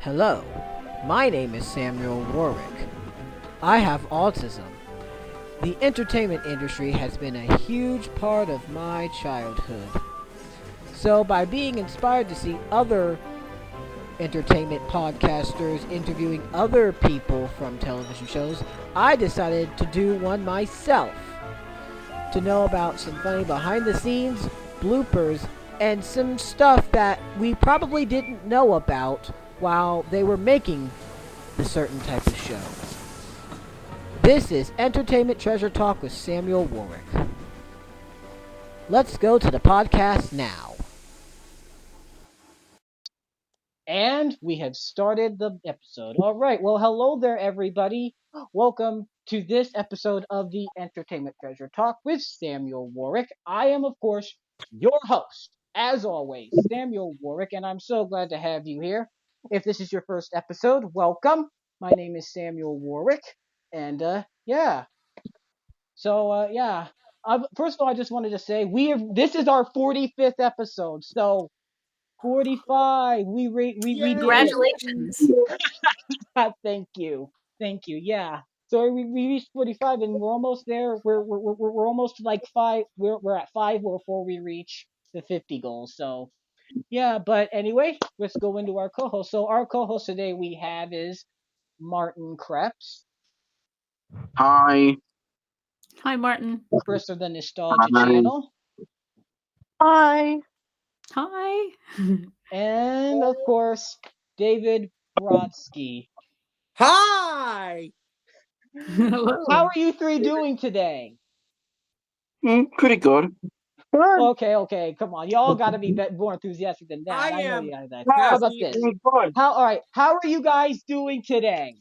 Hello, my name is Samuel Warwick. I have autism. The entertainment industry has been a huge part of my childhood. So, by being inspired to see other entertainment podcasters interviewing other people from television shows, I decided to do one myself. To know about some funny behind the scenes, bloopers, and some stuff that we probably didn't know about while they were making the certain type of show. This is Entertainment Treasure Talk with Samuel Warwick. Let's go to the podcast now. And we have started the episode. All right. Well, hello there, everybody. Welcome to this episode of the Entertainment Treasure Talk with Samuel Warwick. I am, of course, your host, as always, Samuel Warwick, and I'm so glad to have you here. If this is your first episode, welcome. My name is Samuel Warwick, and yeah. So yeah. First of all, I just wanted to say this is our 45th episode. So 45. We did it. Congratulations. Thank you. Yeah. So we reached 45 and we're almost there. We're almost like five. We're at five before we reach the 50 goal. So yeah. But anyway, let's go into our co-host. So our co-host today we have is Martin Kreps, Hi. Hi, Martin. Kris of the Nostalgia Hi. Channel, Hi. Hi. and of course David Brodsky. Hi. Hello. How are you three doing today? Pretty good. Okay, come on. Y'all got to be more enthusiastic than that. I know am you got that. happy. How about this? Good. All right. How are you guys doing today?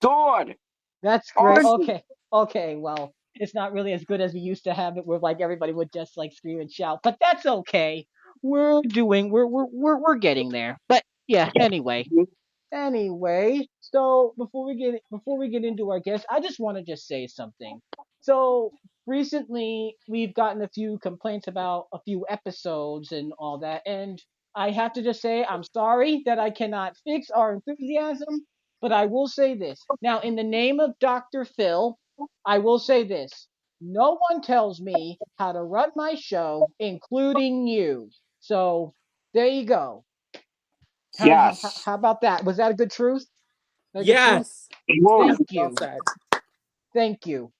Good. That's great. Awesome. Okay. Well, it's not really as good as we used to have it, where like everybody would just like scream and shout. But that's okay. We're getting there. But yeah. Anyway, so before we get into our guest, I just want to just say something. So recently we've gotten a few complaints about a few episodes and all that, and I have to just say I'm sorry that I cannot fix our enthusiasm, but I will say this. Now, in the name of Dr. Phil, I will say this. No one tells me how to run my show, including you. So there you go. Yes. How about that? Was that a good truth? A good truth? Yes. Good. Thank Well you. said. Thank you.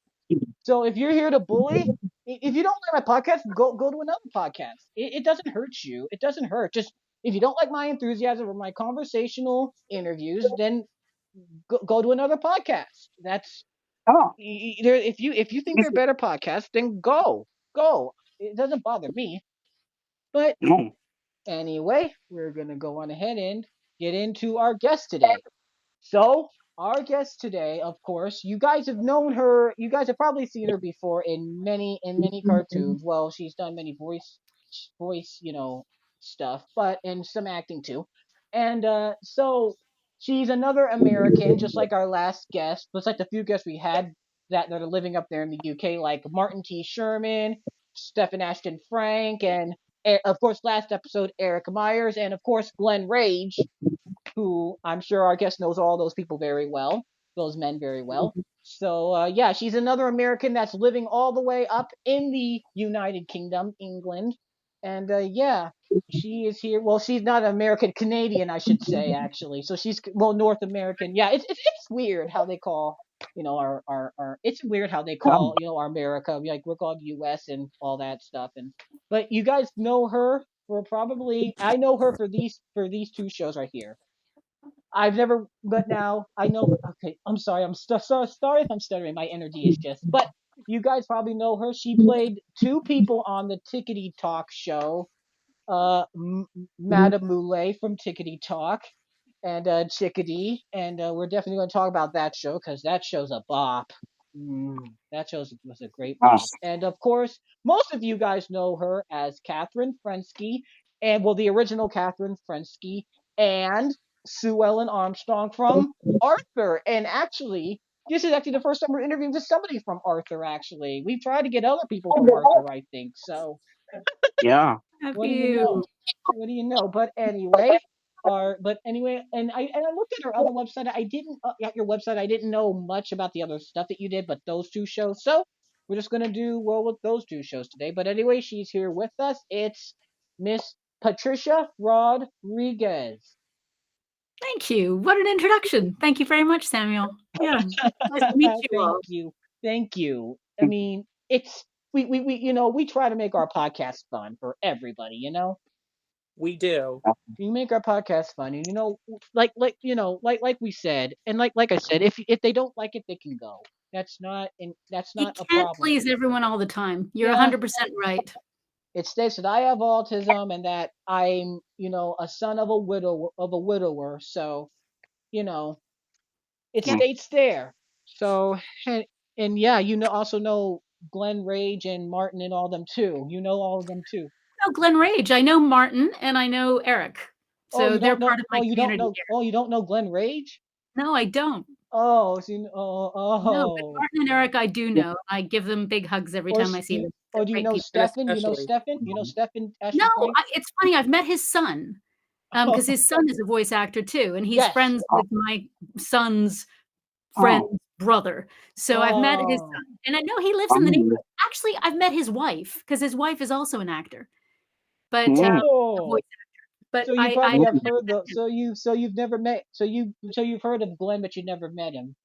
So if you're here to bully, if you don't like my podcast, go to another podcast. It doesn't hurt you. It doesn't hurt. Just if you don't like my enthusiasm or my conversational interviews, then go to another podcast. That's Oh. either if you think they're better podcasts, then go. It doesn't bother me. But No. anyway, we're gonna go on ahead and get into our guest today. So, our guest today, of course, you guys have known her. You guys have probably seen her before in many cartoons. Well, she's done many voice, stuff, but and some acting too. And so she's another American, just like our last guest, just like the few guests we had that are living up there in the UK, like Martin T. Sherman, Stephen Ashton Frank, and of course, last episode Eric Myers, and of course Glenn Rage, who I'm sure our guest knows all those people very well, those men very well. So yeah, she's another American that's living all the way up in the United Kingdom, England, and yeah, she is here. Well, she's not American, Canadian, I should say, actually. So she's North American. Yeah, it's weird how they call our it's weird how they call our America, like we're called U.S. and all that stuff. And but you guys know her for probably I know her for these two shows right here. I've never, but now I know. Okay, I'm sorry. Sorry if I'm stuttering. My energy is just. But you guys probably know her. She played two people on the Tickety Talk show. Madame Moulet from Tickety Talk, and Chickadee, and we're definitely going to talk about that show because that show's a bop. That show was a great bop. Yes. And of course, most of you guys know her as Catherine Frensky, and well, the original Catherine Frensky, and Sue Ellen Armstrong from Arthur. And actually, this is actually the first time we're interviewing just somebody from Arthur. Actually, we've tried to get other people from Arthur, I think. So Yeah. what Have do you know? you? What do you know? But anyway, but anyway, and I looked at her other website. I didn't at your website. I didn't know much about the other stuff that you did, but those two shows. So we're just gonna do well with those two shows today. But anyway, she's here with us. It's Miss Patricia Rodriguez. Thank you. What an introduction. Thank you very much, Samuel. Yeah. Nice to meet you Thank all. you, thank you. I mean, it's we we try to make our podcast fun for everybody. We do. You make our podcast fun, and like we said, and like I said, if they don't like it, they can go. That's You not a can't problem. please everyone all the time. You're Yeah, 100% right. it states that I have autism and that I'm a son of a widower. So you know it Yep. states there. So and yeah, also know Glenn Rage and Martin and all them too. You know all of them too. Oh, Glenn Rage. I know Martin and I know Eric. Oh, So you they're don't know? part of Oh, my you don't community know? here. Oh, you don't know Glenn Rage? No, I don't. Oh, so oh, No, but oh. Martin and Eric, I do know. I give them big hugs every time I see them. They're Or do you great know people. Stefan? You know Especially. Stefan? You know Stefan No, Ashley Frank? it's funny. I've met his son because his son is a voice actor too, and he's Yes. friends with my son's Oh, friend's brother. So I've met his Oh. son, and I know he lives in the neighborhood. Actually, I've met his wife because his wife is also an actor, but a Oh. voice actor. But So you I probably have never heard met the him. so you've never met so you've heard of Glenn but you never met him.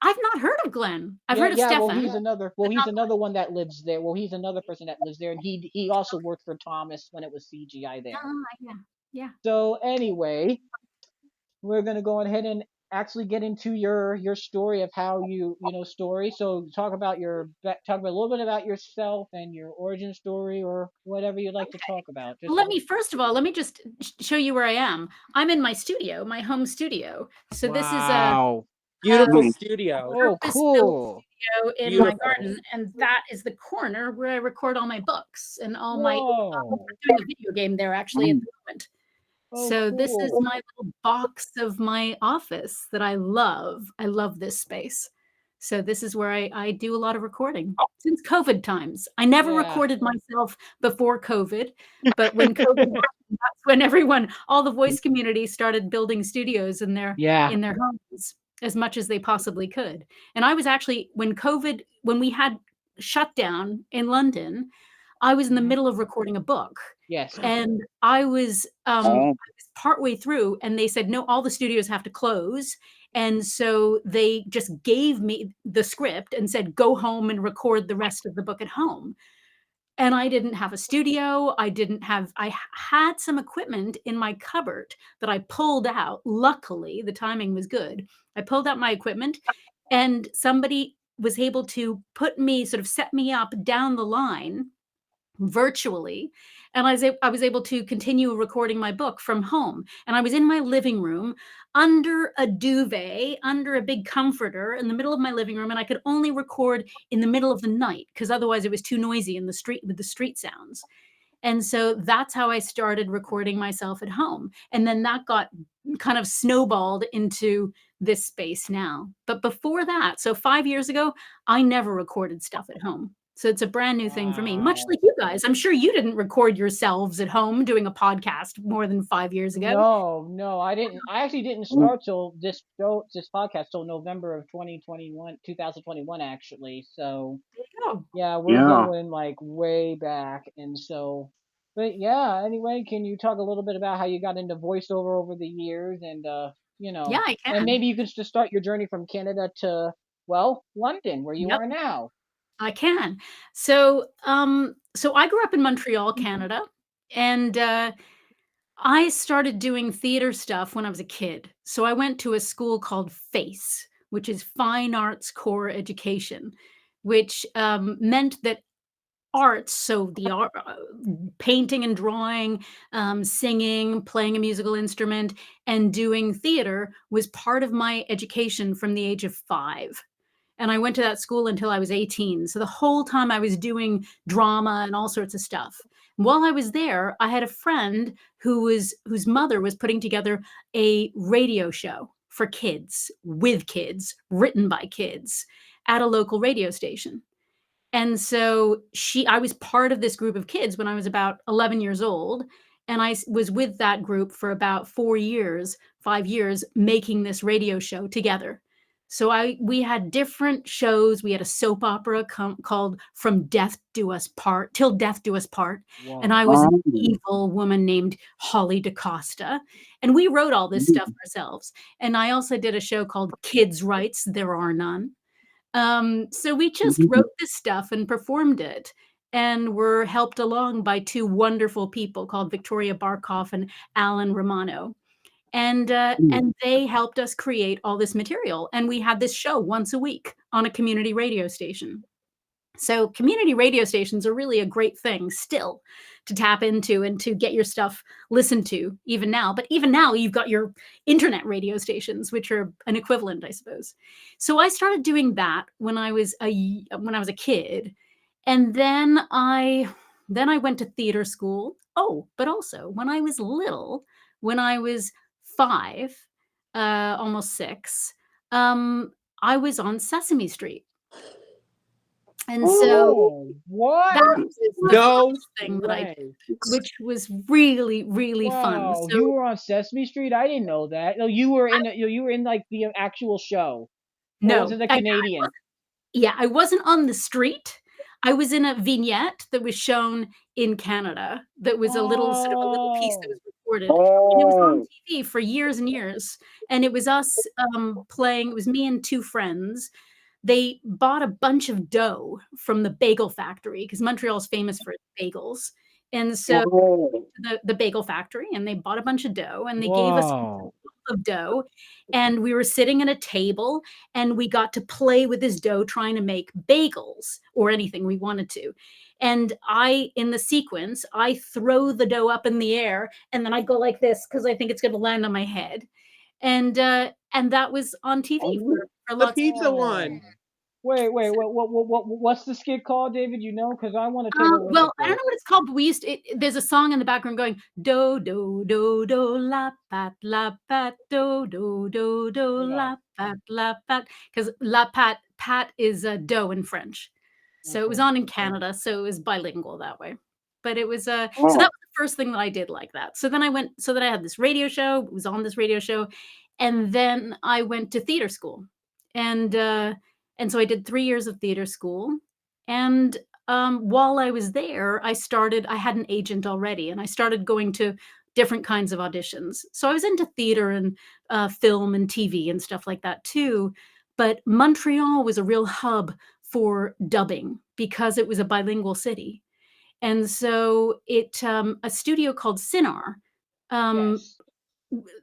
I've not heard of Glenn. I've Yeah, heard of yeah, well Stefan, he's another but not Glenn. one that lives there. Well, he's another person that lives there and he also worked for Thomas when it was CGI there. Yeah, yeah. So anyway, we're gonna go ahead and actually get into your story of how story. So talk about a little bit about yourself and your origin story or whatever you'd like to talk about. Well, first of all, let me just show you where I am. I'm in my studio, my home studio. So this is a Wow. Beautiful studio. Oh, purpose-built cool. studio in my Beautiful. garden, and that is the corner where I record all my books and all my. Whoa. I'm doing a video game there actually at the moment. Oh, So this is cool. my little box of my office that I love. I love this space. So this is where I do a lot of recording since COVID times. I never Yeah. recorded myself before COVID, but when COVID happened, that's when all the voice community started building studios in their homes as much as they possibly could. And I was actually when we had shutdown in London, I was in the middle of recording a book. Yes. And I was partway through and they said, no, all the studios have to close. And so they just gave me the script and said, go home and record the rest of the book at home. And I didn't have a studio. I had some equipment in my cupboard that I pulled out. Luckily, the timing was good. I pulled out my equipment and somebody was able to set me up down the line virtually. And I was able to continue recording my book from home. And I was in my living room under a duvet, under a big comforter in the middle of my living room. And I could only record in the middle of the night because otherwise it was too noisy in the street with the street sounds. And so that's how I started recording myself at home. And then that got kind of snowballed into this space now. But before that, so 5 years ago, I never recorded stuff at home. So it's a brand new thing for me, much like you guys. I'm sure you didn't record yourselves at home doing a podcast more than 5 years ago. No, I didn't. I actually didn't start till this podcast till November of 2021 actually. So yeah, we're going like way back, and so. But yeah, anyway, can you talk a little bit about how you got into voiceover over the years, and Yeah, I can. and maybe you can just start your journey from Canada to London, where you are now. I can. So, so I grew up in Montreal, Canada, and I started doing theater stuff when I was a kid. So I went to a school called FACE, which is Fine Arts Core Education, which meant that arts, so the art, painting and drawing, singing, playing a musical instrument, and doing theater was part of my education from the age of 5. And I went to that school until I was 18. So the whole time I was doing drama and all sorts of stuff. While I was there, I had a friend whose mother was putting together a radio show for kids, with kids, written by kids at a local radio station. And so I was part of this group of kids when I was about 11 years old. And I was with that group for about 4 years, 5 years, making this radio show together. So we had different shows. We had a soap opera called From Death Do Us Part, Till Death Do Us Part. And I Whoa. was an evil woman named Holly DaCosta. And we wrote all this stuff ourselves. And I also did a show called Kids' Rights, There Are None. So we just wrote this stuff and performed it, and were helped along by two wonderful people called Victoria Barkoff and Alan Romano. And they helped us create all this material. And we had this show once a week on a community radio station. So community radio stations are really a great thing still to tap into and to get your stuff listened to even now. But even now, you've got your internet radio stations, which are an equivalent, I suppose. So I started doing that when I was a kid, and then I went to theater school. Oh, but also when I was little, when I was 5, almost 6, I was on Sesame Street. And so Oh, what? that was the No first thing that I way. did, which was really, really fun. Wow, So you were on Sesame Street? I didn't know that. No, you were in like the actual show. Or was no, it the Canadian? I wasn't on the street. I was in a vignette that was shown in Canada. That was a little piece that was recorded. And it was on TV for years and years. And it was us playing. It was me and 2 friends. They bought a bunch of dough from the bagel factory, because Montreal is famous for its bagels. And so the bagel factory, and they bought a bunch of dough, and they gave us of dough, and we were sitting at a table, and we got to play with this dough trying to make bagels or anything we wanted to. And in the sequence, I throw the dough up in the air, and then I go like this because I think it's going to land on my head. And that was on TV for The lots of pizza one. Wait, what's the skit called, David? You know, because I want to take a look well, at I don't know what it's called, but there's a song in the background going do do do do la pat do do do do la pat, because la pat is pat is in French. So it was on in Canada, so it was bilingual that way. But it was so that was the first thing that I did like that. So then I had this radio show, was on this radio show, and then I went to theater school. And so I did 3 years of theater school. And while I was there, I had an agent already, and I started going to different kinds of auditions. So I was into theater and film and TV and stuff like that too. But Montreal was a real hub for dubbing because it was a bilingual city. And so a studio called Cinar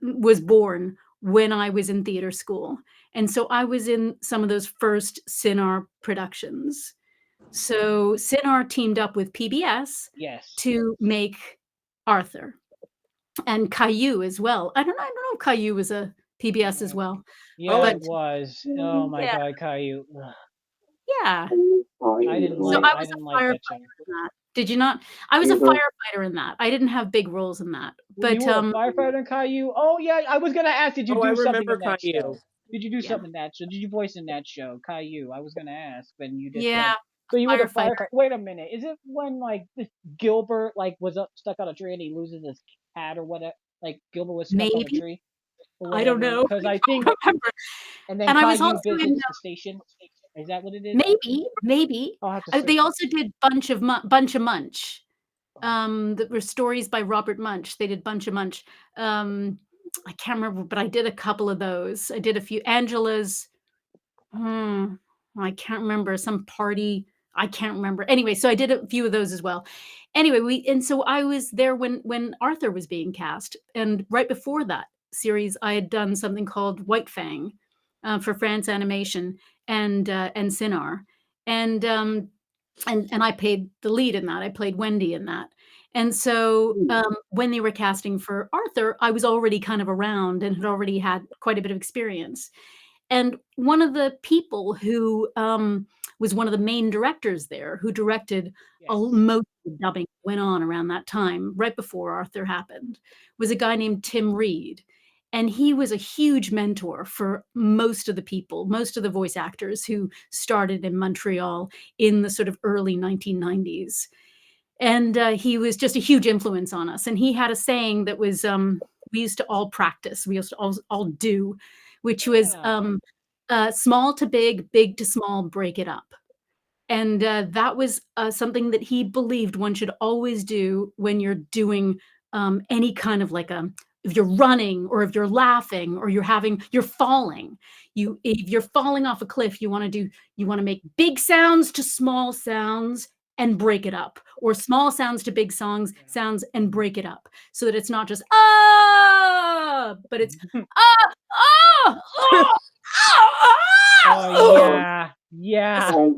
was born when I was in theater school. And so I was in some of those first Cinar productions. So Cinar teamed up with PBS to make Arthur and Caillou as well. I don't know if Caillou was a PBS as well. Yeah, but it was. Oh my God, Caillou. Yeah. I didn't like that show. Did you not? I was a firefighter in that. I didn't have big roles in that. But you were a firefighter in Caillou? Oh yeah, I was gonna ask, did you do something in that show? Did you do something in that show? Did you voice in that show, Caillou? I was gonna ask, but you just said. So you were the firefighter. Wait a minute. Is it when like Gilbert was stuck on a tree and he loses his hat or whatever? Like Gilbert was stuck on a tree. I don't know. Because I think. And then Caillou visits the station. Is that what it is? Maybe. They also did Bunch of Munch. That were stories by Robert Munch. They did Bunch of Munch. I can't remember, but I did a couple of those. I did a few. Angela's. I can't remember, some party. I can't remember. Anyway, so I did a few of those as well. Anyway, so I was there when Arthur was being cast, and right before that series, I had done something called White Fang for France Animation and Cinar, and I played the lead in that. I played Wendy in that. And so when they were casting for Arthur, I was already kind of around and had already had quite a bit of experience. And one of the people who was one of the main directors there, who directed most of the dubbing that went on around that time, right before Arthur happened, was a guy named Tim Reed. And he was a huge mentor for most of the people, most of the voice actors who started in Montreal in the sort of early 1990s. And he was just a huge influence on us. And he had a saying that was, we used to all practice, we used to all do, which was small to big, big to small, break it up. And that was something that he believed one should always do when you're doing any kind of like if you're running or if you're laughing or you're falling. If you're falling off a cliff, you want to make big sounds to small sounds and break it up, or small sounds to big sounds and break it up, so that it's not just but it's ah ah ah ah. Oh yeah. So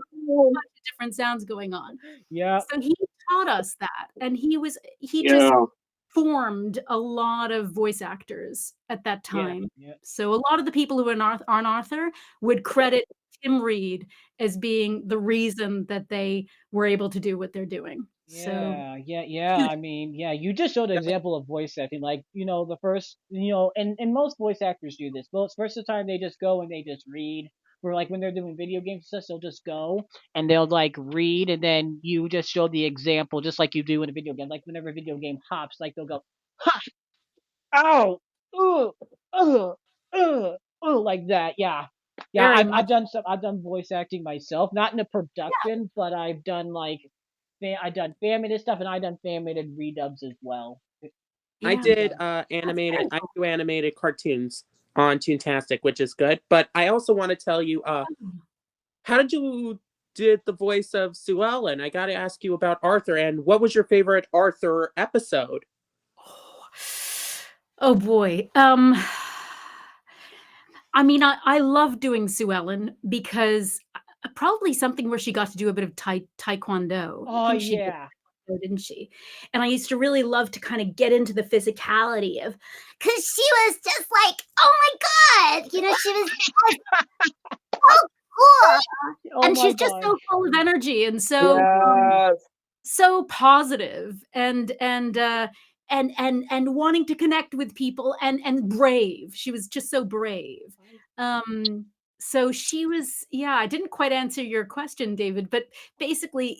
different sounds going on. Yeah. So he taught us that, and he Yeah. just formed a lot of voice actors at that time. Yeah. So a lot of the people who are on Arthur would credit Tim Reed as being the reason that they were able to do what they're doing. So Yeah. I mean, yeah, you just showed an example of voice acting. Like, the first, and most voice actors do this. Most first of the time they just go and they just read. Or like when they're doing video game stuff, they'll just go and they'll like read, and then you just show the example, just like you do in a video game. Like whenever a video game hops, like they'll go, ha, ow, ooh, like that. Yeah. very I've much. I've done voice acting myself, not in a production, but I've done like I've done fan-made stuff, and I've done fan-made redubs as well. I Yeah. did animated. I do animated cartoons on Toontastic, which is good. But I also want to tell you, how did you did the voice of Sue Ellen? I got to ask you about Arthur, and what was your favorite Arthur episode? Oh boy. I mean, I love doing Sue Ellen because probably something where she got to do a bit of taekwondo. Oh I think she yeah. did, didn't she? And I used to really love to kind of get into the physicality of, because she was just like, oh my God, she was so cool. Oh And my she's just so gosh. full of energy and so Yes. so positive and wanting to connect with people and brave. She was just so brave. So she was, yeah, I didn't quite answer your question, David, but basically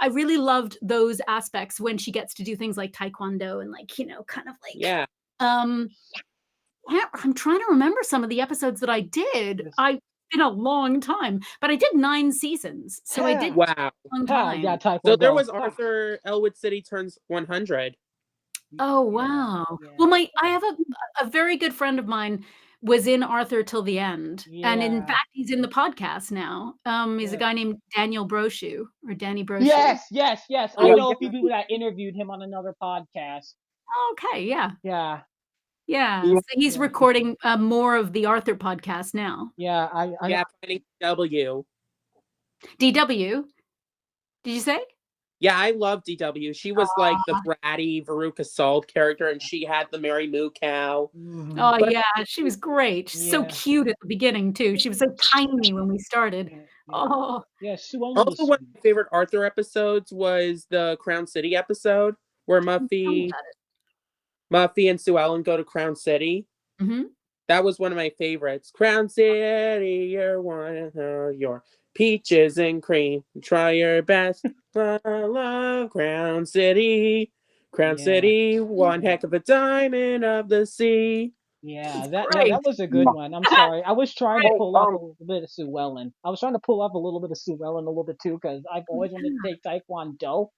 I really loved those aspects when she gets to do things like taekwondo and like, kind of like, Yeah. I'm trying to remember some of the episodes that I did. It's been a long time, but I did 9 seasons, so I did Wow. a long Ha, time. yeah, So there taekwondo. was Ha. Arthur Elwood City turns 100. Oh, wow. Yeah. Well, I have a very good friend of mine was in Arthur till the end, and in Yeah. fact, he's in the podcast now. He's a guy named Daniel Brochu, or Danny Brochu. Yes. I Oh, know a yeah. few people that interviewed him on another podcast. Okay, yeah. Yeah. So he's recording more of the Arthur podcast now. Yeah, Yeah, finding DW. DW? Did you say? Yeah, I love DW. She was like the bratty Veruca Salt character, and she had the Mary Moo cow. Oh, yeah, she was great. She's so cute at the beginning, too. She was so tiny when we started. Oh. Yeah, Sue Ellen Also, was one of my favorite Arthur episodes was the Crown City episode, where Muffy and Sue Ellen go to Crown City. Mm-hmm. That was one of my favorites. Crown City, you're one of your peaches and cream. Try your best. I love Crown City. Crown City, one heck of a diamond of the sea. Yeah, that was a good one. I'm sorry. I was trying to pull off a little bit of Sue Ellen. I was trying to pull off a little bit of Sue Ellen a little bit too, because I've always wanted to take taekwondo.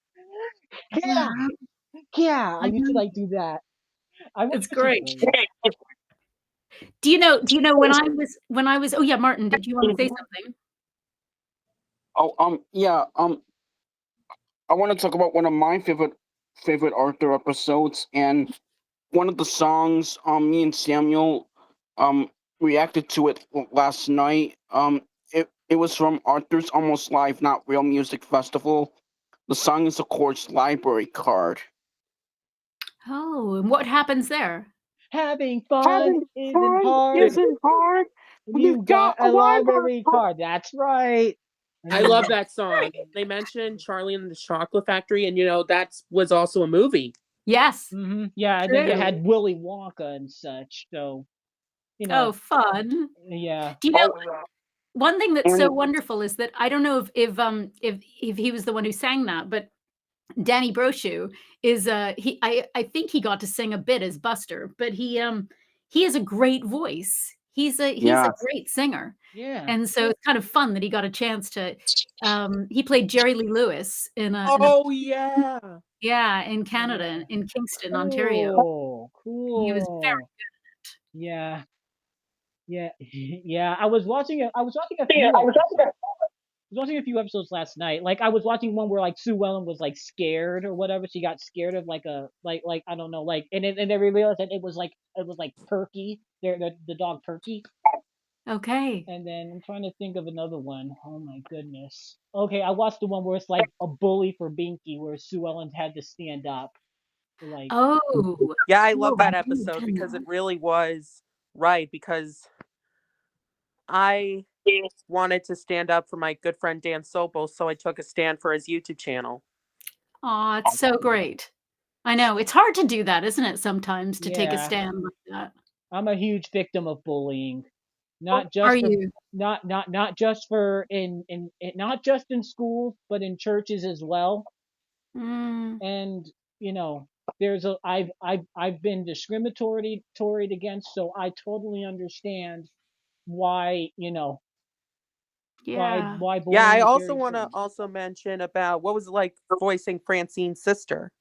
Yeah, I used to like do that. It's great. Do you know when I was oh yeah, Martin, did you want to say something? Oh, yeah, I want to talk about one of my favorite Arthur episodes, and one of the songs, me and Samuel, reacted to it last night. It was from Arthur's Almost Live, Not Real Music Festival. The song is, of course, Library Card. Oh, and what happens there? Having fun isn't hard. You got a library card. That's right. I love that song. They mentioned Charlie and the Chocolate Factory, and that was also a movie. Yes. Mm-hmm. Yeah, and then you had Willy Wonka and such. So, Oh, fun. Yeah. Do you know one thing that's so wonderful is that I don't know if he was the one who sang that, but Danny Brochu is I think he got to sing a bit as Buster, but he has a great voice. He's a Yeah. great singer. Yeah. And so it's kind of fun that he got a chance to he played Jerry Lee Lewis in a Oh yeah. yeah, in Canada, Yeah. in Kingston, Ontario. Cool. He was very Cool. Yeah. Yeah. Yeah. I was watching a few episodes last night. Like I was watching one where like Sue Ellen was like scared or whatever. She got scared of like a like I don't know like and they realized that it was like Perky, the dog Perky. okay. And then I'm trying to think of another one. Oh my goodness. Okay, I watched the one where it's like a bully for Binky, where Sue Ellen had to stand up. Like, Oh, Yeah, I oh, love I that haven't episode done because it that. really was right because I wanted to stand up for my good friend Dan Sobel, so I took a stand for his YouTube channel. Aw, it's so great. I know, it's hard to do that, isn't it, sometimes, to take a yeah, stand like that. I'm a huge victim of bullying. Not Are just for you? not just for not just in schools, but in churches as well. Mm, And you know, I've been discriminatory against, so I totally understand why yeah. why Yeah, I bullying is also very want to important. also mention about what was it like voicing Francine's sister.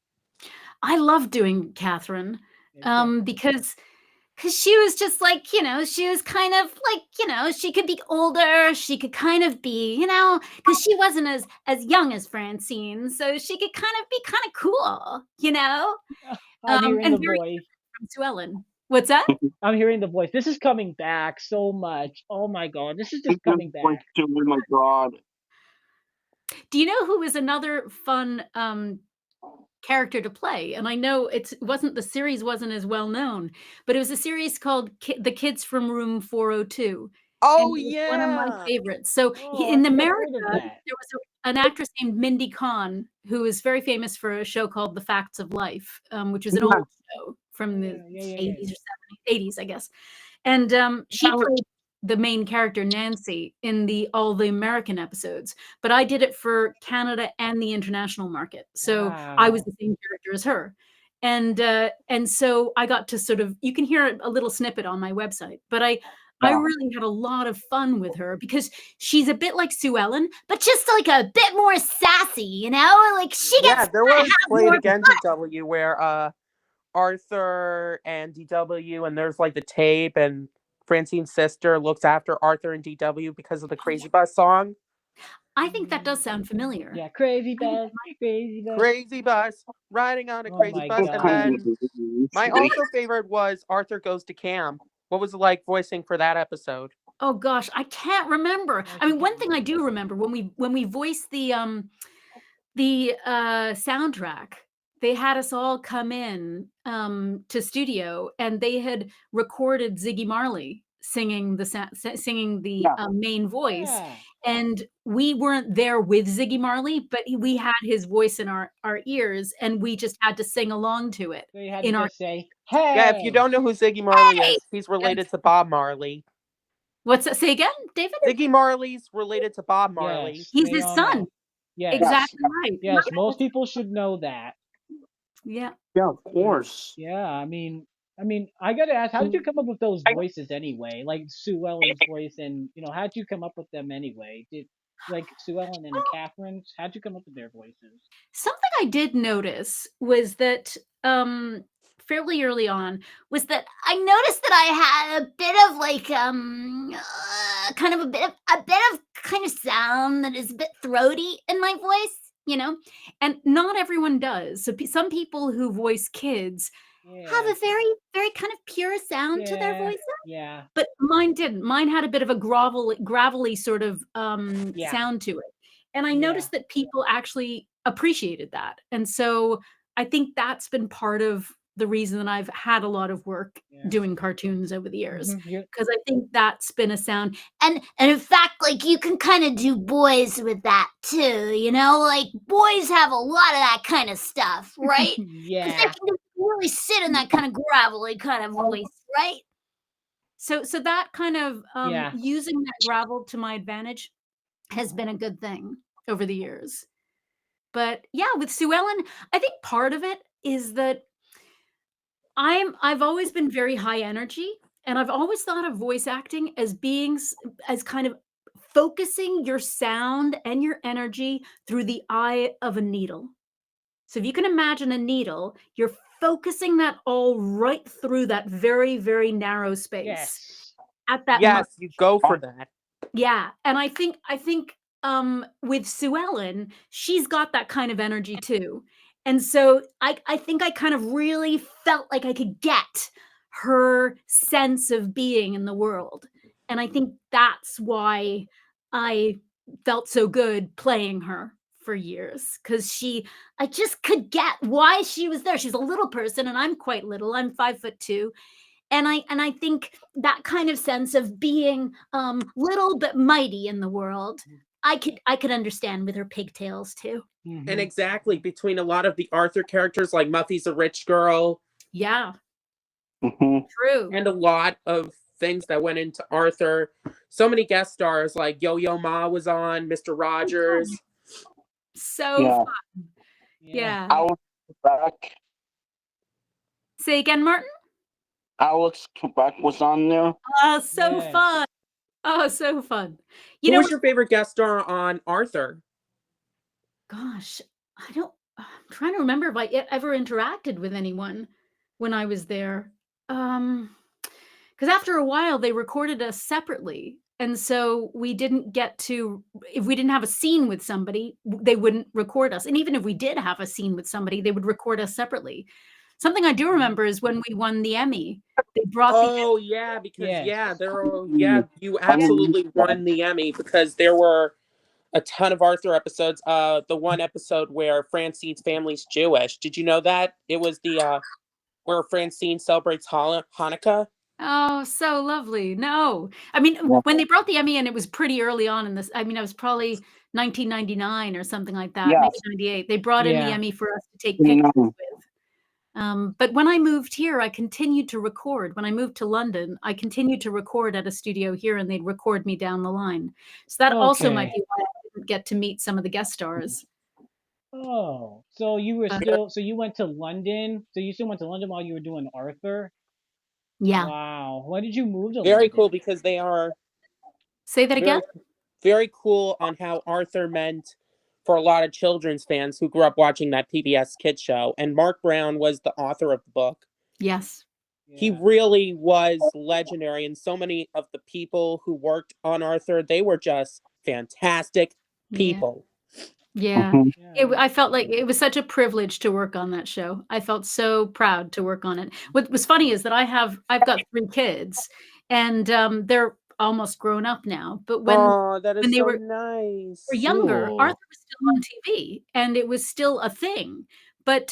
I love doing Catherine, Yeah. because she was just like, she was kind of like, she could be older, she could kind of be, because she wasn't as young as Francine, so she could kind of be kind of cool. I'm hearing And the very voice. different from Sue Ellen. What's that? I'm hearing the voice. This is coming back so much. Oh my god, this is just coming Like, back. oh my god. Do you know who is another fun character to play? And I know the series wasn't as well known, but it was a series called The Kids from Room 402. And Oh it was one of my yeah. favorites. So Oh, I in think I've America, heard of there that. was an actress named Mindy Kahn who is very famous for a show called The Facts of Life, which was an Yeah. old show from the Yeah, yeah, yeah, yeah. 80s or 70s, 80s, I guess. And she played the main character, Nancy, in all the American episodes, but I did it for Canada and the international market. So I was Wow. the same character as her. And so I got to sort of, you can hear a little snippet on my website, but I Yeah. really had a lot of fun with her because she's a bit like Sue Ellen, but just like a bit more sassy, Like she Yeah, gets there to was have Play It more Again fun. DW where Arthur and DW and there's like the tape and Francine's sister looks after Arthur and DW because of the Crazy Bus song. I think that does sound familiar. Yeah, crazy I think bus, crazy bus. Crazy Bus, riding on a Oh crazy my bus. And god. then my also favorite was Arthur Goes to Cam. What was it like voicing for that episode? Oh gosh, I can't remember. I I mean, can't one thing I remember. do remember when we voiced the soundtrack, they had us all come in to studio and they had recorded Ziggy Marley singing the Yeah. main voice, Yeah. and we weren't there with Ziggy Marley, but we had his voice in our ears and we just had to sing along to it So you had to in our just say, Yeah, if you "Hey." don't know who Ziggy Marley hey. is, he's related to Bob Marley. What's that? Say again, David? Ziggy Marley's related to Bob Marley. Yes, He's we his all son. know. Yes. Yes. Exactly right. Yes, most That's people should know that. yeah. Yeah, of course. Yeah, I mean, I gotta ask, how did you come up with those voices anyway? Like Sue Ellen's voice, and how did you come up with them anyway? Did like Sue Ellen and Catherine's? How'd you come up with their voices? Something I did notice was that fairly early on was that I noticed that I had a bit of like kind of a bit of kind of sound that is a bit throaty in my voice. And not everyone does. So some people who voice kids have Yeah, a very very kind of pure sound to their yeah, voice. yeah, But mine didn't. Mine had a bit of a gravelly sort of yeah, sound to it. And I yeah, noticed that people actually appreciated that. And so I think that's been part of the reason that I've had a lot of work yeah. doing cartoons over the years. You're, Because I think that's been a sound. And in fact, like you can kind of do boys with that too. Like boys have a lot of that kind of stuff, right? Because they yeah, can really sit in that kind of gravelly kind of voice, right? So that kind of yeah. using that gravel to my advantage has been a good thing over the years. But yeah, with Sue Ellen, I think part of it is that I've always been very high energy, and I've always thought of voice acting as being as kind of focusing your sound and your energy through the eye of a needle. So if you can imagine a needle, you're focusing that all right through that very, very narrow space Yes. at that Yes, you go for that. yeah, and I think with Sue Ellen, she's got that kind of energy too. And so I think I kind of really felt like I could get her sense of being in the world. And I think that's why I felt so good playing her for years because I just could get why she was there. She's a little person and I'm quite little. I'm 5'2", and I think that kind of sense of being little but mighty in the world, I could understand with her pigtails too. And exactly between a lot of the Arthur characters, like Muffy's a rich girl, Yeah, Mhm. true. and a lot of things that went into Arthur. So many guest stars, like Yo-Yo Ma was on, Mr. Rogers. So Yeah. fun. Yeah. Yeah. Alex Trebek. Say again, Martin. Alex Trebek was on there. Oh, so Yes. fun. Oh, so fun. You Who know was what? your favorite guest star on Arthur? Gosh, I'm trying to remember if I ever interacted with anyone when I was there. Because after a while, they recorded us separately, and so we didn't get to if we didn't have a scene with somebody, they wouldn't record us, and even if we did have a scene with somebody, they would record us separately. Something I do remember is when we won the Emmy, they brought the Oh yeah, because Yes. you absolutely won the Emmy because there were a ton of Arthur episodes. The one episode where Francine's family's Jewish. Did you know that? It was the where Francine celebrates Hanukkah. Oh, so lovely. No. I mean, Yeah. when they brought the Emmy in, it was pretty early on in this. I mean, it was probably 1999 or something like that, Yeah. maybe 98. They brought in the Yeah. Emmy for us to take pictures with. But when I moved here, I continued to record. When I moved to London, I continued to record at a studio here, and they'd record me down the line. So that also might Okay. be why I didn't get to meet some of the guest stars. Oh, so you were But still, so you went to London? So you still went to London while you were doing Arthur? yeah. Wow. Why did you move to Very London? cool because they are Say that again? very very cool on how Arthur meant for a lot of children's fans who grew up watching that PBS Kids show. And Mark Brown was the author of the book. Yes. He Yeah. really was legendary, and so many of the people who worked on Arthur, they were just fantastic Yeah. people. Yeah. Mhm. Yeah. I felt like it was such a privilege to work on that show. I felt so proud to work on it. What was funny is that I've got 3 kids, and, they're almost grown up now, but Oh, that when is they so were nice. younger, Cool. Arthur was still on TV, and it was still a thing, but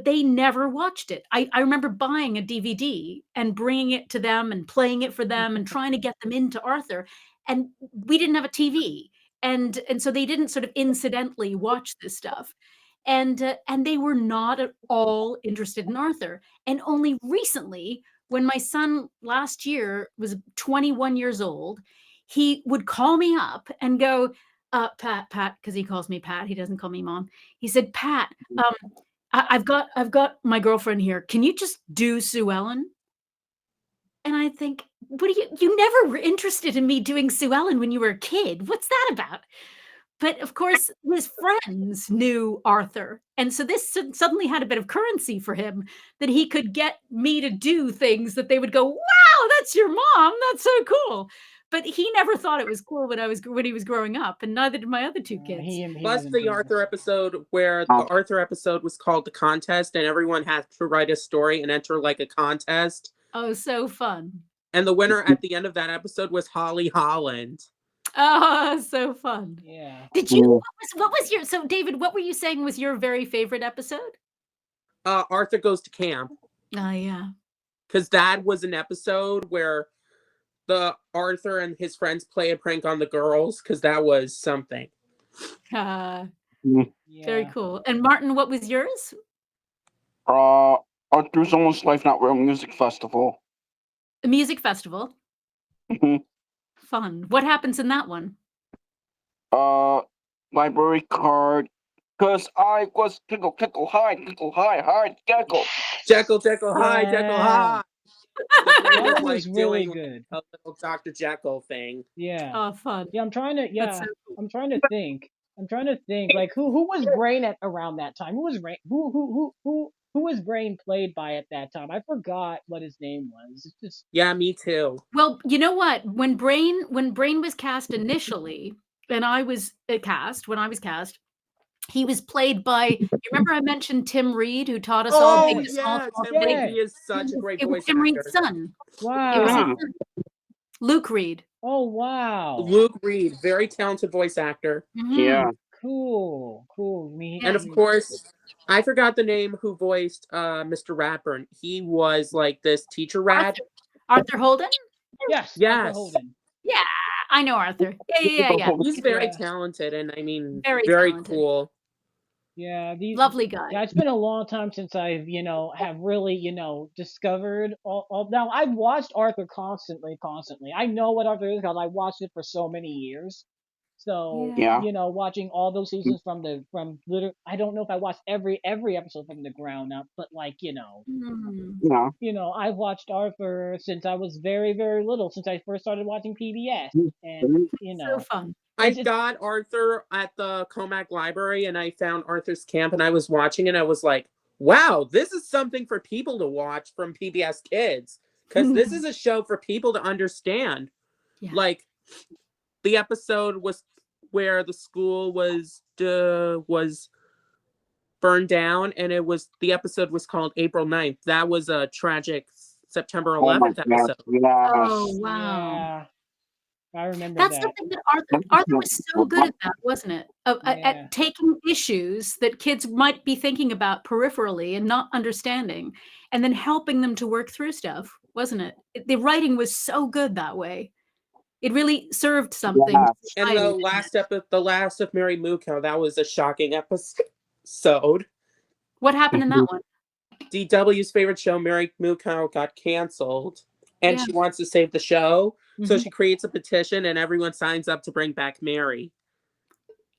they never watched it. I remember buying a DVD and bringing it to them and playing it for them and trying to get them into Arthur, and we didn't have a TV, and so they didn't sort of incidentally watch this stuff, and they were not at all interested in Arthur, and only recently, when my son last year was 21 years old, he would call me up and go, Pat, because he calls me Pat, he doesn't call me mom. He said, "Pat, I've got my girlfriend here. Can you just do Sue Ellen?" And I think, "What do you never were interested in me doing Sue Ellen when you were a kid. What's that about?" But of course, his friends knew Arthur, and so this suddenly had a bit of currency for him that he could get me to do things that they would go, "Wow, that's your mom. That's so cool." But he never thought it was cool when he was growing up, and neither did my other 2 kids. He Plus wasn't the doing Arthur this. episode where the Arthur episode was called The Contest, and everyone had to write a story and enter like a contest. Oh, so fun. And the winner at the end of that episode was Holly Holland. Oh, so fun. Yeah. Did you what was your so David, what were you saying was your very favorite episode? Arthur Goes to Camp. Oh, yeah. Because that was an episode where the Arthur and his friends play a prank on the girls, because that was something. Uh, Mhm. very Yeah. cool. And Martin, what was yours? Arthur's Almost Life Not Real Music Festival. The music festival. Mhm. Fun. What happens in that one? Library card Cause I was tickle, high, Jekyll. Jekyll, hi, Jekyll, hi. The brain That is one like was really doing good. a little Dr. Jekyll thing. Yeah. Oh, fun. Yeah, I'm trying to. That's Yeah, so cool. I'm trying to think. Like who was Brain at around that time? Who was Brain? Who was Brain played by at that time? I forgot what his name was. It's just Yeah, me too. Well, you know what? When Brain was cast initially, and I was cast, he was played by, you remember I mentioned Tim Reed, who taught us all Oh Big to Small yeah, to Small Tim to Big? Reed, he is such a great It was voice Tim Reed's actor. son. It was wow. his son. Luke Reed. Oh wow. Luke Reed, very talented voice actor. Mhm. Yeah. Cool. And of course, I forgot the name who voiced Mr. Ratburn. He was like this teacher rat. Arthur Holden? Yes. Yes. Arthur Holden. Yeah, I know Arthur. Yeah. He's very Yeah. talented and I mean Very very talented. cool. Yeah, these Lovely guy. Yeah, it's been a long time since I've, have really, discovered all. Now I've watched Arthur constantly. I know what Arthur is because I watched it for so many years. So, Yeah. watching all those seasons I don't know if I watched every episode from the ground up, but like, Hmm. Yeah. I've watched Arthur since I was very, very little, since I first started watching PBS, and So fun. I got Arthur at the Comac Library and I found Arthur's Camp and I was watching it and I was like, wow, this is something for people to watch from PBS Kids. Because this is a show for people to understand. Yeah. Like, the episode was where the school was burned down and the episode was called April 9th. That was a tragic September 11th episode. Yes. Oh, wow. Yeah, I remember That's that. something that Arthur was so good at that, wasn't it? At taking issues that kids might be thinking about peripherally and not understanding, and then helping them to work through stuff, wasn't it? The writing was so good that way. It really served something. Yeah. And the last of Mary Moo Cow, that was a shocking episode. What happened in that one? DW's favorite show, Mary Moo Cow, got canceled. And she wants to save the show. So she creates a petition and everyone signs up to bring back Mary.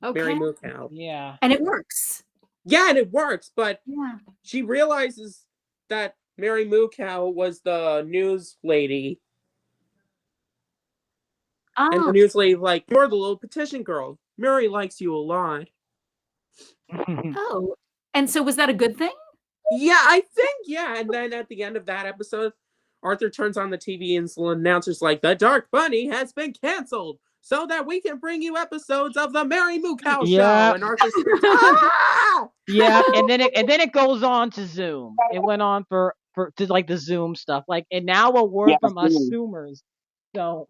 Okay. Mary Moo Cow. Yeah. And it works. Yeah, and it works, but Yeah. she realizes that Mary Moo Cow was the news lady. And the Oh, news lady like, you're the little petition girl. Mary likes you a lot. oh. And so was that a good thing? Yeah, I think, yeah. And then at the end of that episode, Arthur turns on the TV and the announcer's like, the Dark Bunny has been canceled so that we can bring you episodes of the Mary Moo Cow show. And Arthur screams, ah! Yeah, and then it goes on to Zoom. It went on to like the Zoom stuff. Like, and now a word from us Zoomers. So,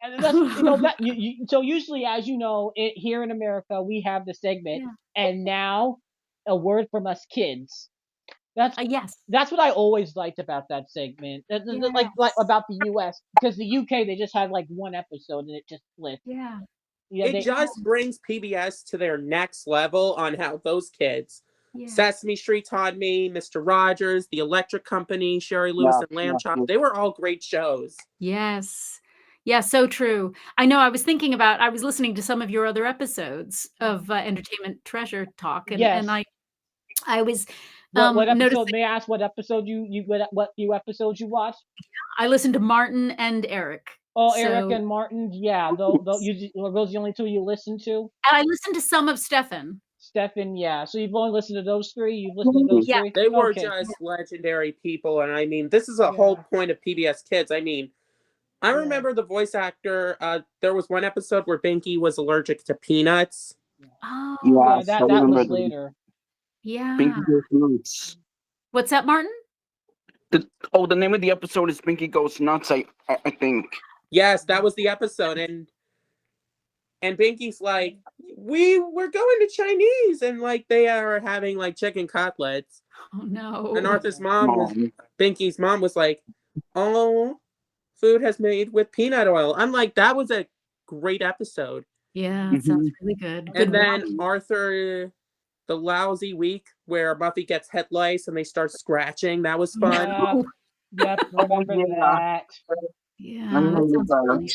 and that's that so usually, as you know, here in America we have the segment, and now a word from us kids. That's yes. That's what I always liked about that segment. Like about the U.S. because the UK they just had like one episode and it just flipped. Yeah. It just brings PBS to their next level on how those kids. Yeah. Sesame Street taught me, Mr. Rogers, The Electric Company, Sherry Lewis and Lamb Chop. They were all great shows. Yes. Yeah, so true. I know I was listening to some of your other episodes of Entertainment Treasure Talk and I was what episode? noticing, may I ask what episode what few episodes you watched? I listened to Martin and Eric. Oh, Eric and Martin, yeah. Those the only two you listened to? And I listened to some of Stefan, yeah. So you've only listened to those three? You've listened to those three? They were just legendary people. And I mean, this is a whole point of PBS Kids. I mean, I remember the voice actor. There was one episode where Binky was allergic to peanuts. Oh. Yeah, that was later. Yeah. Binky Goes Nuts. What's that, Martin? The name of the episode is Binky Goes Nuts, I think. Yes, that was the episode. And Binky's like, we're going to Chinese. And like, they are having like chicken cutlets. Oh, no. And Arthur's Binky's mom was like, oh, food has made with peanut oil. I'm like, that was a great episode. Yeah, sounds really good. And then Arthur, the lousy week where Buffy gets head lice and they start scratching. That was fun. Yep, remember that. Yeah, that sounds fun.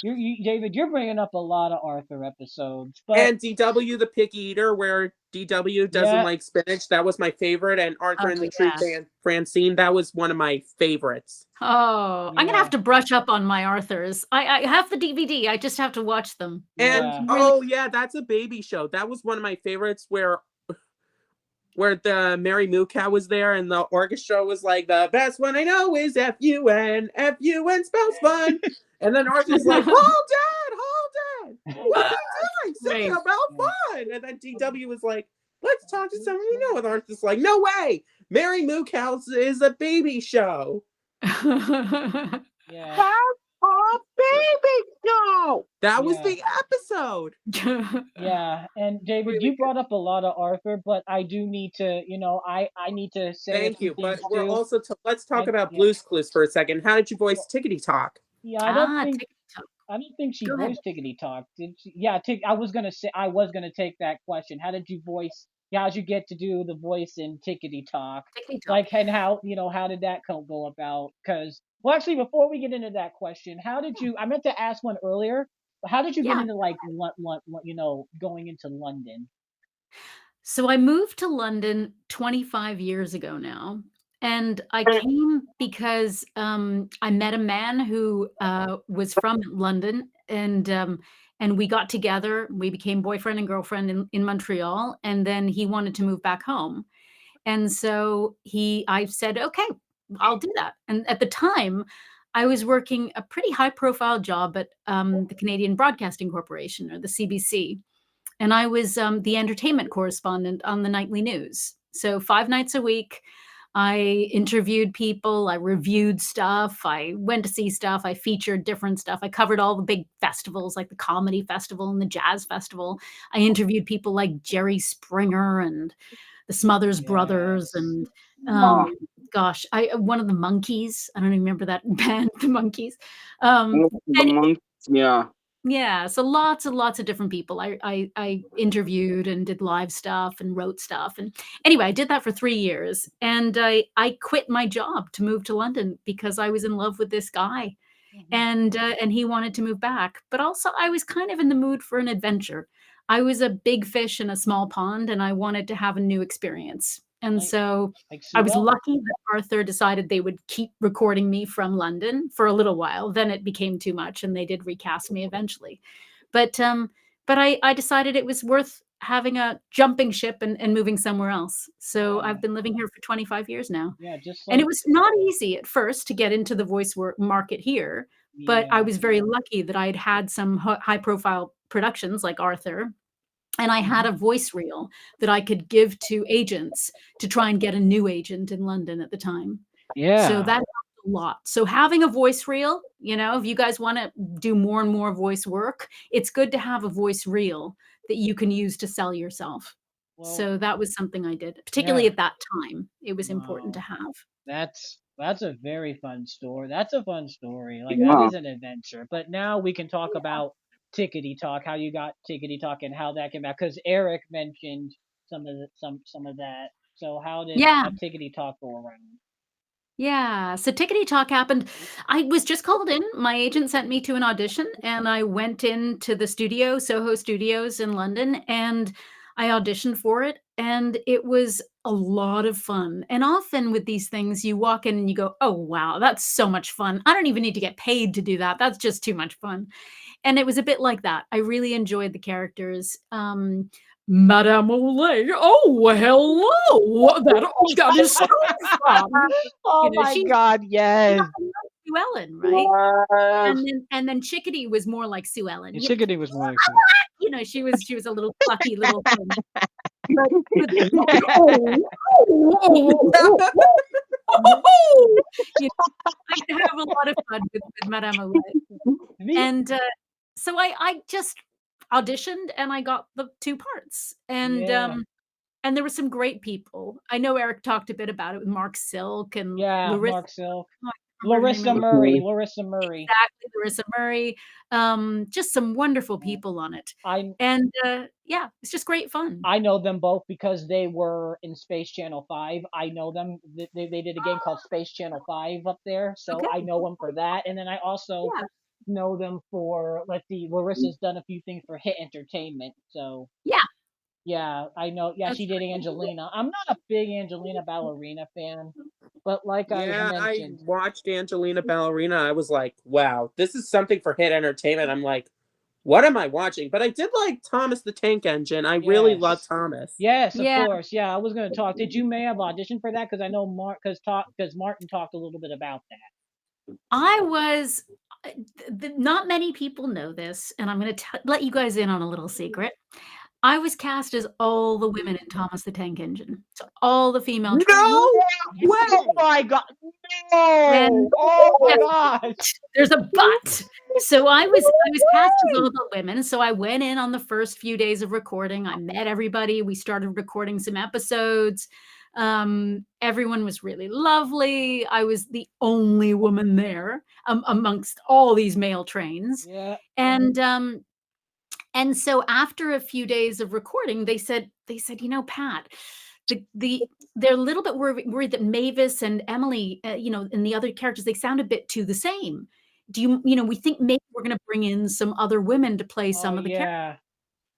David, you're bringing up a lot of Arthur episodes, but And DW the Picky Eater, where DW doesn't yeah, like spinach. That was my favorite. And Arthur Oh, and the yeah. Truth Francine, that was one of my favorites. Oh, I'm gonna yeah, have to brush up on my Arthurs. I have the DVD. I just have to watch them. And yeah. oh yeah, that's a baby show. That was one of my favorites where the Mary Moo Cow was there and the orchestra was like, the best one I know is F-U-N, F-U-N spells fun. And then Arthur's like, hold on, what are you doing? Singing Right. about fun. And then DW was like, let's talk to someone we know. And Arthur's like, no way, Mary Moo Cow is a baby show. Yeah. That's a baby show. That was Yeah. the episode. Yeah, and David, Really you brought up a lot of Arthur, but I do need to, I need to say a Thank few you. But things we're too. also let's talk about Yeah, Blue's Clues for a second. How did you voice Tickety Toc? yeah. I don't think Tickety Toc. she Go ahead. voiced Tickety Talk. Did she? Yeah, I was gonna take that question. How did you voice? Yeah, how'd you get to do the voice in Tickety Talk? Tickety Toc. Like, and how how did that go about? Because well, actually, before we get into that question, how did you? I meant to ask one earlier. But how did you get Yeah. into going into London? So I moved to London 25 years ago now, and I came because I met a man who was from London, and we got together. We became boyfriend and girlfriend in Montreal, and then he wanted to move back home, and so I said, okay, I'll do that. And at the time, I was working a pretty high profile job at the Canadian Broadcasting Corporation, or the CBC, and I was the entertainment correspondent on the nightly news. So 5 nights a week, I interviewed people, I reviewed stuff, I went to see stuff, I featured different stuff. I covered all the big festivals like the Comedy Festival and the Jazz Festival. I interviewed people like Jerry Springer and the Smothers Brothers Yes. and Oh, gosh, I one of the Monkeys. I don't even remember that band, the Monkeys. the And monks, yeah. yeah, so lots and lots of different people. I interviewed and did live stuff and wrote stuff, and anyway, I did that for 3 years, and I quit my job to move to London because I was in love with this guy, Mhm. and he wanted to move back, but also I was kind of in the mood for an adventure. I was a big fish in a small pond, and I wanted to have a new experience, and Like so I Sue was Ellen. lucky that Arthur decided they would keep recording me from London for a little while, then it became too much, and they did recast me eventually. But, I decided it was worth having a jumping ship and moving somewhere else, so Yeah, I've been living here for 25 years now. yeah, just And it like was not easy at first to get into the voice work market here, but I yeah, was very lucky that I had had some high profile productions like Arthur, and I had mhm. a voice reel that I could give to agents to try and get a new agent in London at the time. So Yeah, that helped a lot. So having a voice reel, if you guys wanna do more and more voice work, it's good to have a voice reel that you can use to sell yourself. well, So that was something I did, particularly yeah, at that time. It was important to wow. have. That's a very fun story. That's a fun story. Like that Yeah. is an adventure. But now we can talk about Tickety Talk, how you got Tickety Talk and how that came out. Because Eric mentioned some of that. So Yeah. how Tickety Talk go around? Yeah, so Tickety Talk happened. I was just called in. My agent sent me to an audition, and I went into the studio, Soho Studios in London, and I auditioned for it, and it was a lot of fun. And often with these things, you walk in and you go, "Oh, wow, that's so much fun. I don't even need to get paid to do that. That's just too much fun." And it was a bit like that. I really enjoyed the characters. Madame Olay, oh, hello. That is so fun. Oh my She's God, yes. Sue Ellen, right? Yes. And then Chickadee was more like Sue Ellen. And Chickadee was more like She was a little plucky little thing. But I have a lot of fun with Madame Olay. me. And, so I just auditioned and I got the 2 parts. Yeah, And there were some great people. I know Eric talked a bit about it with Mark Silk and yeah, Larissa. Mark Silk. remember her name. Larissa Murray. Exactly, Larissa Murray. Just some wonderful people on it. I And yeah, it's just great fun. I know them both because they were in Space Channel 5. I know them. They did a game called Space Channel 5 up there, so Okay. I know them for that. And then I also Yeah. know them for, let's see, Larissa's done a few things for Hit Entertainment. So Yeah. yeah, I know. Yeah, That's she did Angelina. I'm not a big Angelina Ballerina fan, but like I Yeah, I mentioned, watched Angelina Ballerina. I was like, wow, this is something for Hit Entertainment. I'm like, what am I watching? But I did like Thomas the Tank Engine. I really love yes. Thomas. Yes, of Yeah. course. Yeah, I was going to talk. Did you may have auditioned for that? Because I know because Martin talked a little bit about that. I was not many people know this, and I'm going to let you guys in on a little secret. I was cast as all the women in Thomas the Tank Engine. So all the female trains. No way! Oh my god! And No! Oh my yes, gosh! there's a but. So I was cast as all the women. So I went in on the first few days of recording. I met everybody. We started recording some episodes. Everyone was really lovely. I was the only woman there amongst all these male trains. Yeah. And so after a few days of recording, they said, you know, Pat, they're a little bit worried that Mavis and Emily, you know, and the other characters, they sound a bit too the same. We think maybe we're going to bring in some other women to play Oh some of the characters. yeah.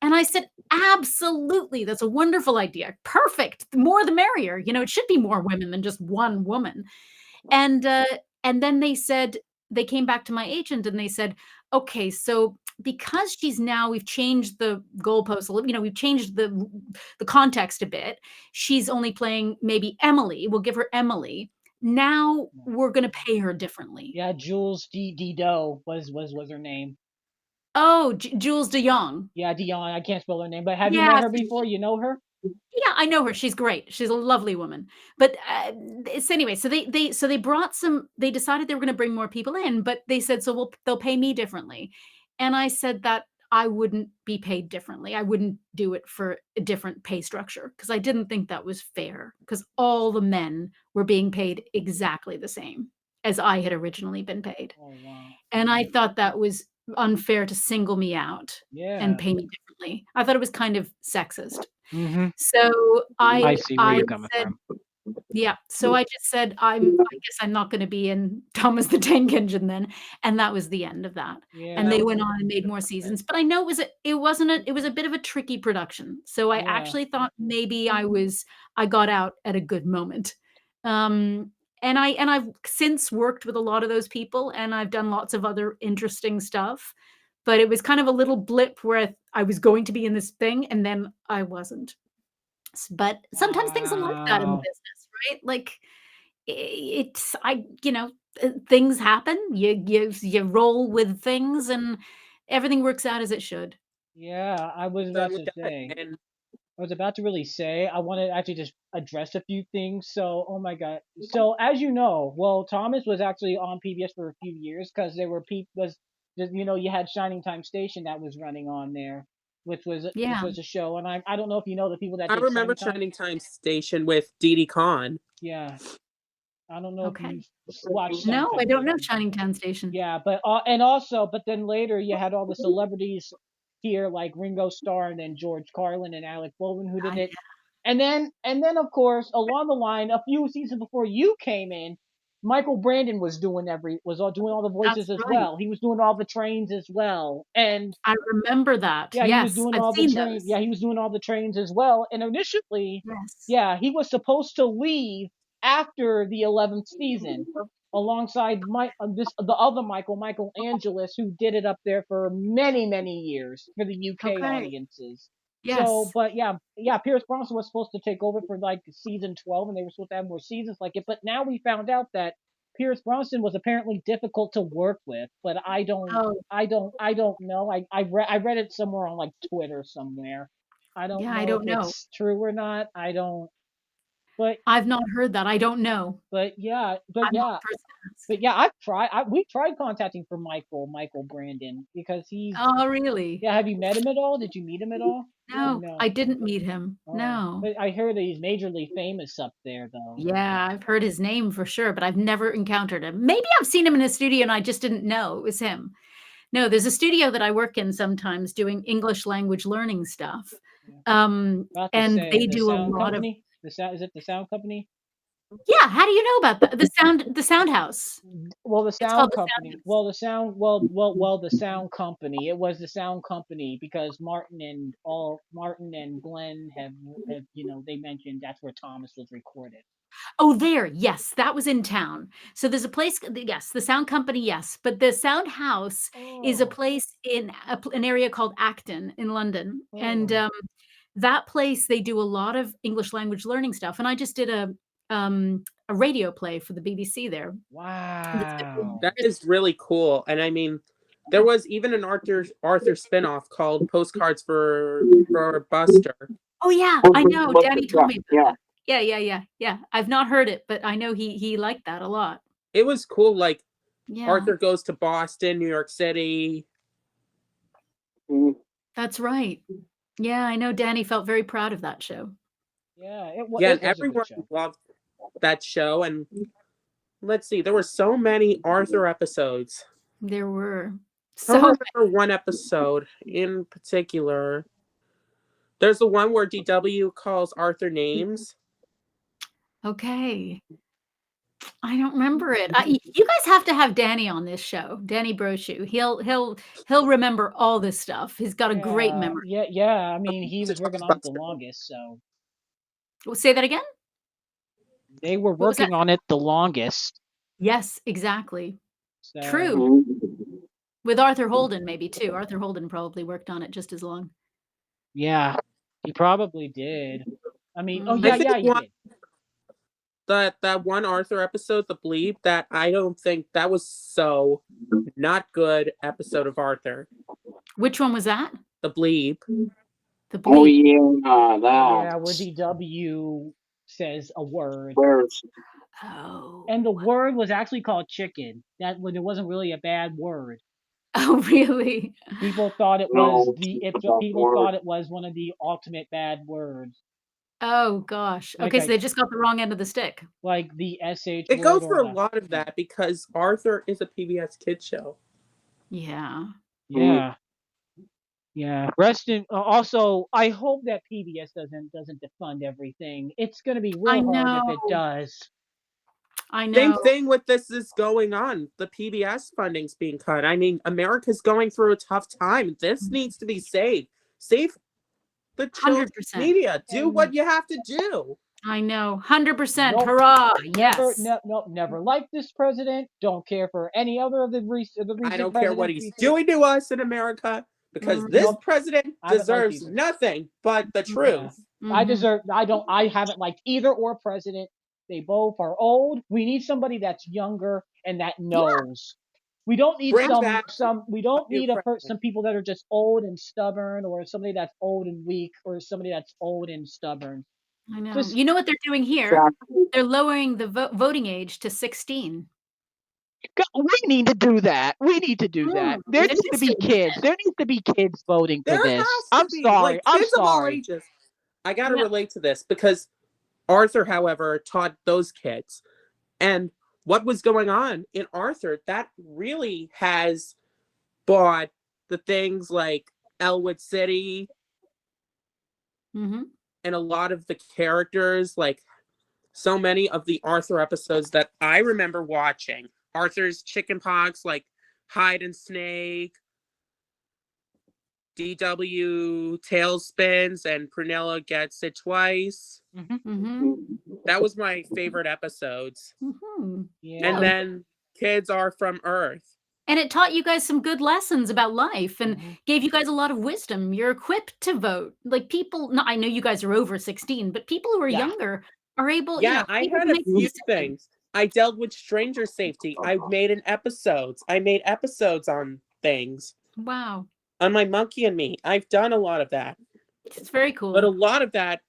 And I said, absolutely, that's a wonderful idea. Perfect. The more the merrier. You know, it should be more women than just one woman. And then they came back to my agent and they said, okay, so because we've changed the goalposts, you know, we've changed the context a bit. She's only playing maybe Emily. We'll give her Emily. Now we're going to pay her differently. Yeah, Jules Dido was her name. Oh, Jules de Jong. Yeah, Dion. I can't spell her name, but have you met her before? You know her? Yeah, I know her. She's great. She's a lovely woman. But so anyway, so they brought some. They decided they were going to bring more people in, but they said they'll pay me differently, and I said that I wouldn't be paid differently. I wouldn't do it for a different pay structure because I didn't think that was fair. Because all the men were being paid exactly the same as I had originally been paid, Oh wow. and I thought that was unfair to single me out and Yeah. pay me differently. I thought it was kind of sexist. Mm-hmm. So I see where I you're coming said, from. yeah. So I just said, I guess I'm not going to be in Thomas the Tank Engine then, and that was the end of that. Yeah. And they went on and made more seasons. But I know it was a bit of a tricky production. So I Yeah. actually thought maybe I got out at a good moment. And I've since worked with a lot of those people, and I've done lots of other interesting stuff. But it was kind of a little blip where I was going to be in this thing, and then I wasn't. But sometimes things are like that in the Wow. business, right? Like things happen. You roll with things, and everything works out as it should. Yeah, I was Done about with to that. say. And I was about to really say, I want to actually just address a few things. So, oh my God. So, as you know, well, Thomas was actually on PBS for a few years because there were you had Shining Time Station that was running on there, which Yeah. was a show. And I don't know if you know the people that I did remember Shining Time. Shining Time Station with Dee Dee Khan. Yeah, I don't know if Okay. you've watched Shining No, Time I don't know Station. Shining Town Station. Yeah, but then later you had all the celebrities here like Ringo Starr and then George Carlin and Alec Baldwin who did it. And then of course along the line a few seasons before you came in, Michael Brandon was all doing all the That's voices as right. well. He was doing all the trains as well. And I remember that. yeah, he was Yes, doing I've all the seen train. those. Yeah, he was doing all the trains as well. And initially, Yes. yeah, he was supposed to leave after the 11th season, alongside the other Michael Angelis, who did it up there for many many years for the UK Okay. audiences. So, Yes. but yeah, Pierce Brosnan was supposed to take over for like season 12, and they were supposed to have more seasons like it. But now we found out that Pierce Brosnan was apparently difficult to work with. But Oh, I don't know. I read it somewhere on like Twitter somewhere. I don't yeah, I know if don't know. it's true or not. I don't. But I've not heard that. I don't know. but yeah, but I'm yeah, not the person to ask. but yeah, I've tried. We tried contacting for Michael Brandon because he's. Oh, really? Yeah, have you met him at all? Did you meet him at all? Or No, no. I didn't meet him. Oh, No. but I heard that he's majorly famous up there, though. Yeah, I've heard his name for sure, but I've never encountered him. Maybe I've seen him in a studio and I just didn't know it was him. No, there's a studio that I work in sometimes doing English language learning stuff. Yeah. About to And say they the do a sound lot of company. The sound is it the sound company? Yeah, how do you know about that? The Sound House. Well, the It's called sound the Sound company. House. Well, the sound company. It was the sound company because Martin and Glenn have they mentioned that's where Thomas was recorded. Oh, there. Yes, that was in town. So there's a place, yes, the sound company, yes, but the Sound House is a Oh, place in an area called Acton in London. And oh, that place, they do a lot of English language learning stuff. And I just did a radio play for the BBC there. That's been wow. That is really cool. And I mean, there was even an Arthur spinoff called Postcards for Buster. Oh, yeah, I know. Danny Yeah, told me about that. Yeah. I've not heard it, but I know he liked that a lot. It was cool. Like Yeah, Arthur goes to Boston, New York City. that's right. Yeah, I know Danny felt very proud of that show. Yeah, Yeah, it and was a good everyone show. loved that show. And let's see, there were so many Arthur episodes. There were I don't so remember one episode in particular. There's the one where DW calls Arthur names. okay. I don't remember it. You guys have to have Danny on this show, Danny Brochu. He'll remember all this stuff. He's got a great memory. Yeah. I mean, he was working on it the longest, so Say that again? they were What was that? working on it the longest. Yes, exactly. So True. With Arthur Holden maybe too. Arthur Holden probably worked on it just as long. yeah, he probably did. I mean, oh Mm. yeah, I think yeah, he did. that one Arthur episode, the Bleep, that I don't think that was so not good episode of Arthur. Which one was that? The Bleep. The Oh Bleep. yeah, Yeah, that. where DW says a word, Where's Oh. and the word was actually called chicken. That when it wasn't really a bad word. Oh, really? People thought it no? was It's about people word. thought it was one of the ultimate bad words, Oh gosh. Like Okay, so I- they just got the wrong end of the stick. like the sh It word goes or for a the- lot of that because Arthur is a PBS kid show. Yeah. Yeah. Yeah. Rest in also I hope that PBS doesn't defund everything. It's gonna be I real hard if it know. does. I Same know. thing with this is going on. The PBS funding's being cut. I mean, America's going through a tough time. This needs to be saved. Save the children's 100%. media. Do what you have to do. I know. 100%. Nope. Hurrah. Never, Yes. never liked this president. Don't care for any other of the recent I don't care what he's presidents. doing to us in America because Mm. this Nope. president I haven't liked deserves either. nothing but the truth. Mhm. I haven't liked either or president. They both are old. We need somebody that's younger and that knows. We don't need Bring back we don't a new need president. some people that are just old and stubborn, or somebody that's old and weak, or somebody that's old and stubborn. I know. Just- You know what they're doing here? They're lowering the voting age to 16. We need to do that. We need to do that. There It needs to needs be to be. kids. There needs to be kids voting for There this. has to I'm be, sorry. like, I'm kids of all sorry. ages. I got to Yeah. relate to this because Arthur, however, taught those kids. And what was going on in Arthur, that really has bought the things like Elwood City Mm-hmm. and a lot of the characters, like so many of the Arthur episodes that I remember watching. Arthur's chickenpox, like Hide and Snake, DW Tailspins, and Prunella Gets It Twice. Mm-hmm. That was my favorite episodes. Mm-hmm. Yeah. And then Kids Are From Earth. And it taught you guys some good lessons about life and gave you guys a lot of wisdom. You're equipped to vote. Like people, no, I know you guys are over 16, but people who are younger are able, Yeah, I able had to a make few decisions. things. I dealt with stranger safety. I made episodes on things. Wow. On my Monkey and Me. I've done a lot of that. It's very cool. But a lot of that,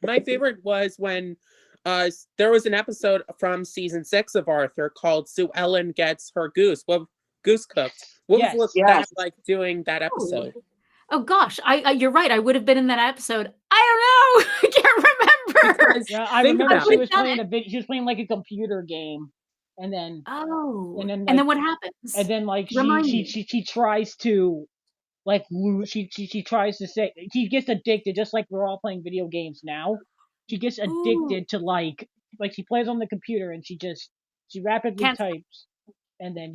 my favorite was when there was an episode from season 6 of Arthur called Sue Ellen Gets Her Goose. Well, goose cooked. What Yes. was that like doing that episode? Oh gosh, you're right. I would have been in that episode. I don't know. I can't remember. Because Yeah, I think remember about she it. was playing she was playing like a computer game, and then Oh, and then and like then what happens? and then like Remind she me. she tries to like lose. She tries to say she gets addicted, just like we're all playing video games now. She gets Ooh, addicted to like she plays on the computer and she rapidly can't. types, and then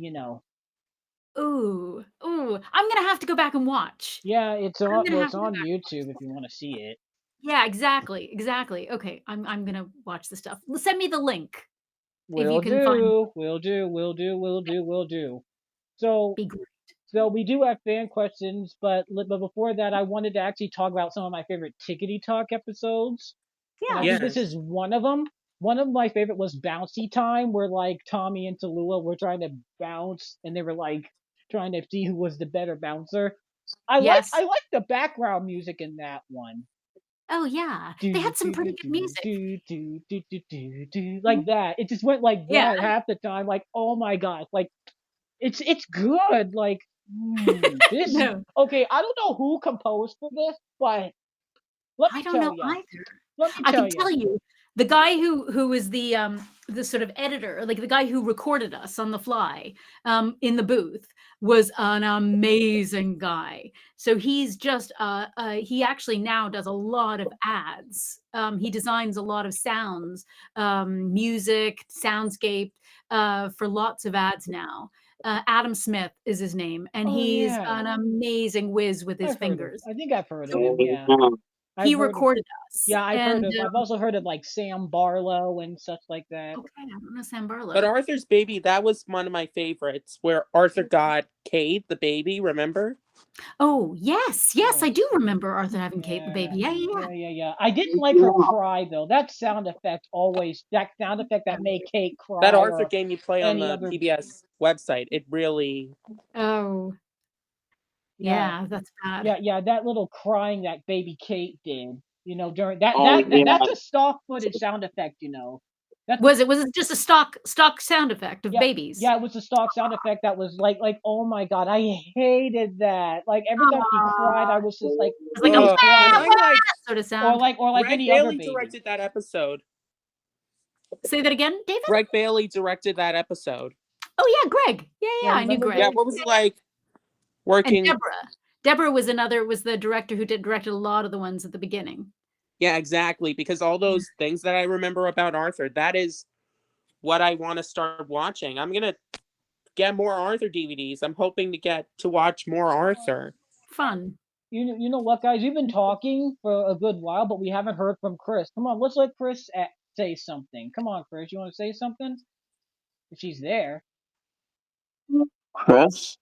Ooh, ooh. I'm gonna have to go back and watch. yeah, it's I'm on gonna have it's to go on back. YouTube if you want to see it. Yeah, exactly, exactly. Okay, I'm gonna watch the stuff. Send me the link if you Will can find. do, will do, will do, will do, will do. So Be great. So we do have fan questions, but before that, I wanted to actually talk about some of my favorite Tickety Talk episodes, and I Yeah. think this Yes. is one of them. One of my favorite was Bouncy Time, where like Tommy and Tallulah were trying to bounce, and they were like trying to see who was the better bouncer. Yes. I like the background music in that one. Oh yeah. They Do had some do pretty do good do music. do do do do do do like that. It just went like Yeah. that half the time. Like oh my gosh, like it's good. Like this. No, Okay, I don't know who composed for this, but let I me don't tell know you. either. Let me I tell can you. tell you the guy who was the sort of editor, like the guy who recorded us on the fly in the booth was an amazing guy. So he's just he actually now does a lot of ads. He designs a lot of sounds, music, soundscape for lots of ads now. Adam Smith is his name, and Oh he's yeah, an amazing whiz with his I've heard of. fingers. I think I've heard of So him. Yeah, he I've heard of. recorded us, Yeah, I've heard and of. I've also heard of like Sam Barlow and such like that. okay, I don't know Sam But Barlow. Arthur's Baby, that was one of my favorites, where Arthur got Kate, the baby, remember? Oh, yes, yes, I Yes. do remember Arthur having Kate the Yeah. baby. Yeah, yeah, yeah. Yeah. I didn't like her cry though. That sound effect that made Kate That cry Arthur or game you play on any the other. PBS website, it really. Oh, Yeah, yeah, that's bad. yeah, that little crying that baby Kate did, during that Oh yeah. that's a stock footage sound effect, That's Was it just a stock sound effect of yeah, babies? yeah, it was a stock sound effect that was like oh my god, I hated that. Like every time she cried, Aw, I was just like, it's like a oh, Ugh. And crying. I'm like, sort of Or sound. like Greg any other Bailey baby. directed that episode. Say that again, David? Greg Bailey directed that episode. Oh yeah, Greg. Yeah, Yeah, I knew remember Greg. Yeah, Greg? what was it like And working? Deborah was the director who directed a lot of the ones at the beginning. Yeah, exactly. Because all those things that I remember about Arthur, that is what I want to start watching. I'm gonna get more Arthur DVDs. I'm hoping to get to watch more Arthur. Fun. You know what, guys? We've been talking for a good while, but we haven't heard from Kris. Come on, let's let Kris say something. Come on, Kris, you want to say something? If she's there. Kris?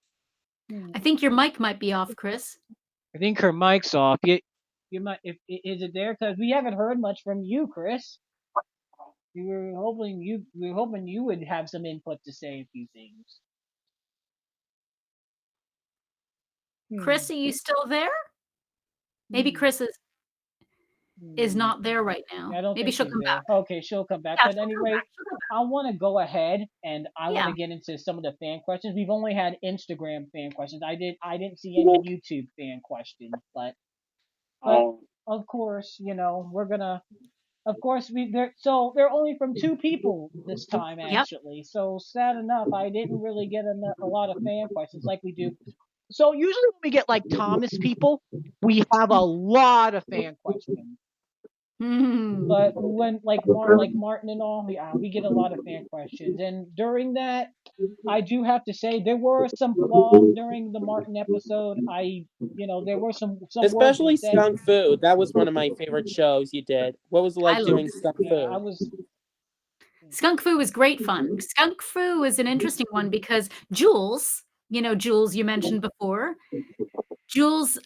I think your mic might be off, Kris. I think her mic's off. You might. If is it there? Because we haven't heard much from you, Kris. We were hoping you would have some input to say a few things. Kris, are you still there? Maybe Kris is not there right now. I don't Maybe think she'll she's come there. back. Okay, she'll come back. Yeah, But she'll come anyway, back. She'll come back. I want to go ahead and I want Yeah. to get into some of the fan questions. We've only had Instagram fan questions. I didn't see any YouTube fan questions, but of course, we're gonna. Of course, they're only from 2 people this time Yep. actually. So sad enough, I didn't really get a lot of fan questions like we do. So usually when we get like Thomas people, we have a lot of fan questions. Hmm. But when like Martin and all, we get a lot of fan questions. And during that, I do have to say there were some flaws during the Martin episode. There were some words were Especially said. Skunk Fu. That was one of my favorite shows you did. What was it like I doing loved it. Skunk Yeah, I Fu? was. Skunk Fu was great fun. Skunk Fu is an interesting one because Jules, Jules you mentioned before, Jules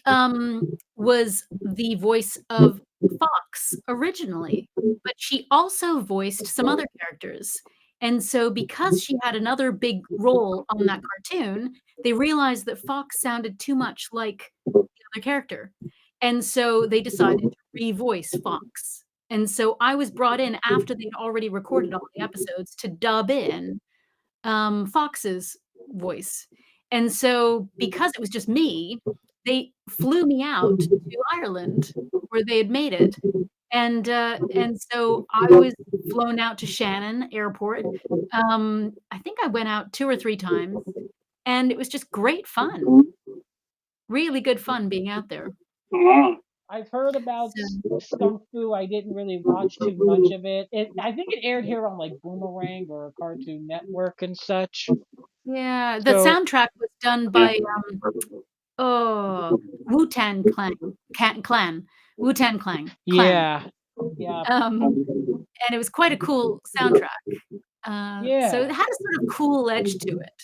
was the voice of Fox originally, but she also voiced some other characters. And so because she had another big role on that cartoon, they realized that Fox sounded too much like the other character. And so they decided to revoice Fox. And so I was brought in after they'd already recorded all the episodes to dub in Fox's voice. And so because it was just me, they flew me out to Ireland where they had made it. And so I was flown out to Shannon Airport. I think I went out 2 or 3 times, and it was just great fun. Really good fun being out there. I've heard about So Skunk Fu. I didn't really watch too much of it. I think it aired here on like Boomerang or Cartoon Network and such. yeah, the So soundtrack was done by, Wu-Tang Clan. Wu-Tang Clan. yeah, yeah, And it was quite a cool soundtrack. So it yeah, had a sort of cool edge to it.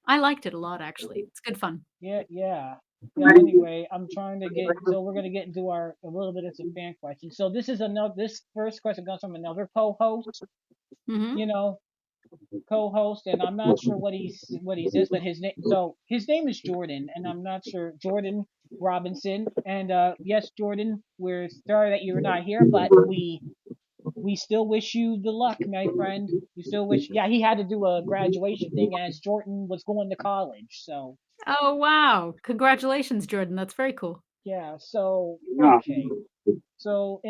I liked it a lot, actually. It's good fun. yeah, yeah. Yeah. Anyway, I'm trying to get. So we're gonna get into a little bit of some fan questions. So this is another. This first question comes from another co-host. Mhm. You know, co-host, and I'm not sure what he says, but his name. So his name is Jordan, and I'm not sure Jordan Robinson. And yes, Jordan, we're sorry that you're not here, but we still wish you the luck, my friend. We still wish. Yeah, he had to do a graduation thing as Jordan was going to college. So Oh, wow. Congratulations, Jordan. That's very cool. yeah. So okay. So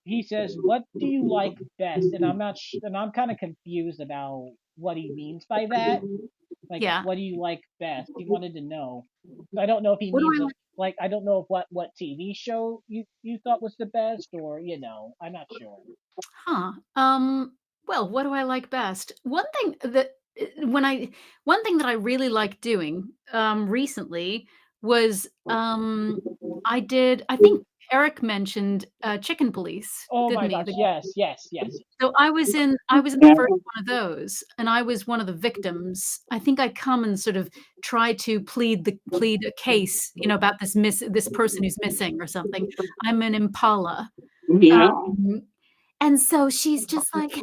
he says, "What do you like best?" And and I'm kind of confused about what he means by that. Like, Yeah. what do you like best? He wanted to know. I don't know if he What do means I a, like? like I don't know if what TV show you thought was the best, or I'm not sure. Huh. Well, what do I like best? One thing that I really like doing, recently was, I think Eric mentioned, Chicken Police, Oh my didn't he? gosh! Yes, yes, yes. So I was in the first one of those, and I was one of the victims. I think I come and sort of try to plead a case, about this person who's missing or something. I'm an Impala. Um, and so she's just like,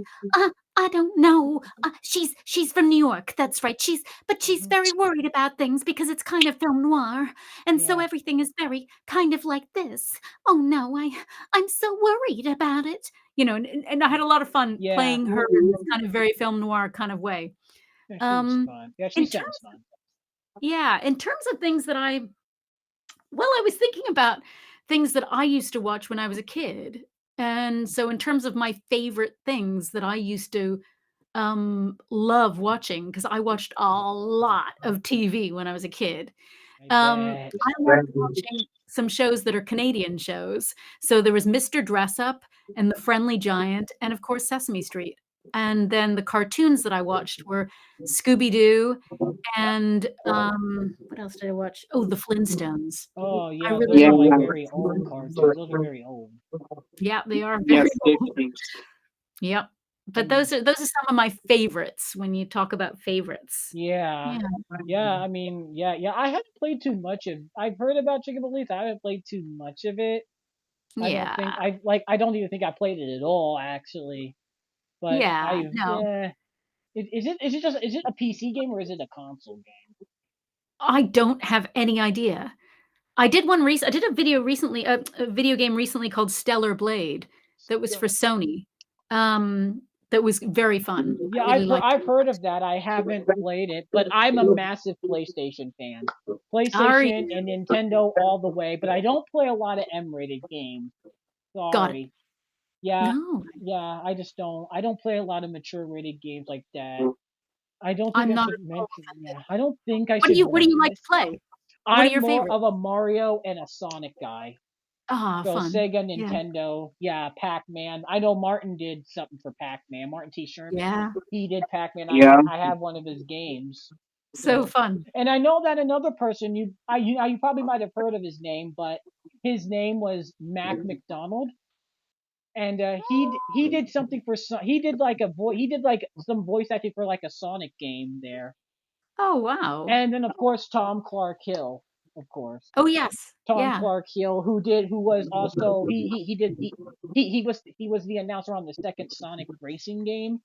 I don't know. She's from New York. That's right. She's Mhm. very worried about things because it's kind of film noir, and so Yeah, everything is very kind of like this. Oh no, I'm so worried about it. And I had a lot of fun yeah. playing her in this kind of very film noir kind of way. Yeah, she was Um, fun. Yeah, she in sounds terms, fun. yeah, in terms of things that I was thinking about things that I used to watch when I was a kid. And so in terms of my favorite things that I used to love watching, because I watched a lot of TV when I was a kid. I bet. I loved watching some shows that are Canadian shows. So there was Mr. Dress Up and The Friendly Giant, and of course Sesame Street. And then the cartoons that I watched were Scooby Doo and what else did I watch? Oh, The Flintstones. Oh I yeah, really those are like loved very old cartoons. Those are very old. Yeah, they are very old. Yep. I But mean, those are some of my favorites when you talk about favorites. yeah, Yeah. yeah. I mean, yeah, yeah. I haven't played too much of. I've heard about Chicken Police. I haven't played too much of it. I don't think Yeah. I like. I don't even think I played it at all, actually. But Yeah, I, no. yeah. Is it a PC game or is it a console game? I don't have any idea. I did a video game recently called Stellar Blade that was for Sony, that was very fun. I Yeah, really liked I've it. heard of that. I haven't played it, but I'm a massive PlayStation fan. Are PlayStation you? and Nintendo all the way, but I don't play a lot of M-rated games. Got it. Sorry. Yeah, No, yeah, I just don't. I don't play a lot of mature rated games like that. I don't think I'm I not should at all mention. offended. Yeah, I don't think I What do should you mention like to this. play? What are I'm your more favorites? of a Mario and a Sonic guy. Ah, So fun. Sega, Yeah. Nintendo, yeah, Pac-Man. I know Martin did something for Pac-Man. Martin T. Sherman, Yeah. he did Pac-Man. I have one of his games. So So, fun. and I know that another person you probably might have heard of his name, but his name was Mac McDonald, and he did something for he did like he did like some voice acting for like a Sonic game there, Oh, wow. and then of course Tom Clark Hill, of course. Oh, yes. Tom Yeah. Clark Hill, who was also he was the announcer on the second Sonic racing game.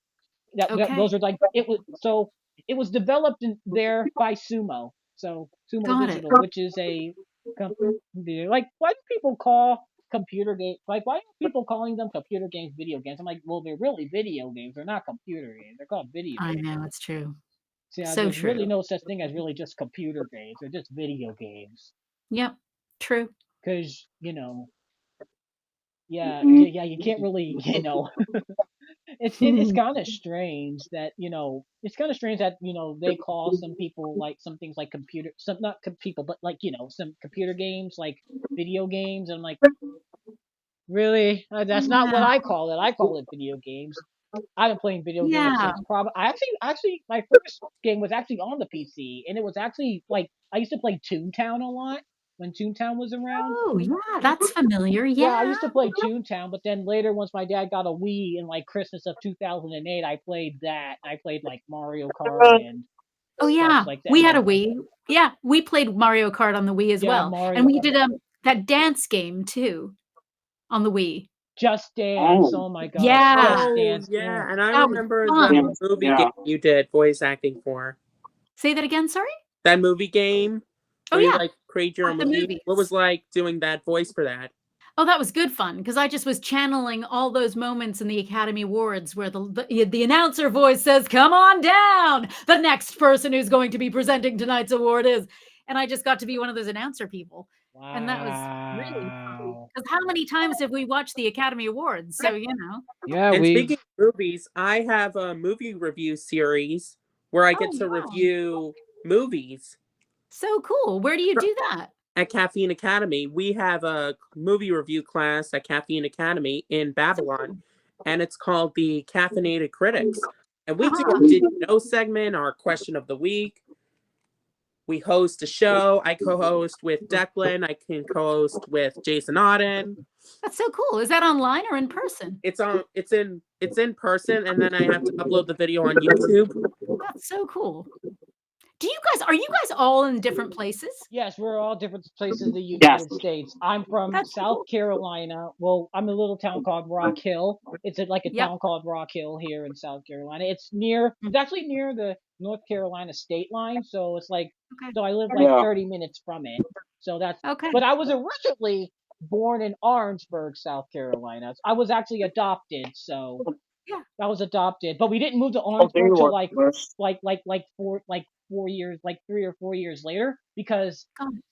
Those Okay. are like it was developed there by Sumo Got it. Digital, which is a company like why do people call computer games. Like, why are people calling them computer games video games? I'm like, well, they're really video games. They're not computer games. They're called video I games. know, it's true. So, yeah, So there's really true. no such thing as really just computer games. They're just video games. Yep, true. Because, yeah, you can't really, it's kind of strange that they call some people like some things like some not people, but like some computer games like video games, and I'm like, really? That's not what Yeah. I call it. I call it video games. I've been playing video games Yeah. since probably. I actually, my first game was actually on the PC, and it was actually like I used to play Toontown a lot when Toontown was around. Oh, yeah, that's familiar. Yeah, I Yeah. used to play Toontown, but then later, once my dad got a Wii in like Christmas of 2008, I played that. I played like Mario Kart and Oh, stuff yeah. like that. We had a Wii. Yeah, we played Mario Kart on the Wii as Yeah, well. And Mario we Kart. did that dance game too on the Wii. Just Dance. Oh my gosh. Yeah. Just Oh, Dance. yeah. And I That was remember fun. the movie game you did voice acting for. Say that again, sorry? That movie game Oh, where you yeah. like create your own The movie. movies. What was like doing that voice for that? Oh, that was good fun because I just was channeling all those moments in the Academy Awards where the announcer voice says, "Come on down. The next person who's going to be presenting tonight's award is," and I just got to be one of those announcer people. Wow. And that was really fun. Because how many times have we watched the Academy Awards? So, Yeah, And we. speaking of movies, I have a movie review series where I get to wow. review movies So cool. Where do you do that? at Caffeine Academy. We have a movie review class at Caffeine Academy in Babylon, and it's called the Caffeinated Critics. And we do our Did You Know segment, our question of the week. We host a show. I co-host with Declan. I can co-host with Jason Auden. That's so cool. Is that online or in person? It's in person, and then I have to upload the video on YouTube. That's so cool. Are you guys all in different places? Yes, we're all different places in the United States. I'm from That's South cool. Carolina. Well, I'm in a little town called Rock Hill. It's like a Yep. town called Rock Hill here in South Carolina. It's actually near the North Carolina state line. So it's like, Okay. so I live like 30 minutes from it. So that's, Okay. but I was originally born in Orangeburg, South Carolina. I was actually adopted. So Yeah. I was adopted, but we didn't move to Orangeburg till like 4 years, like 3 or 4 years later, because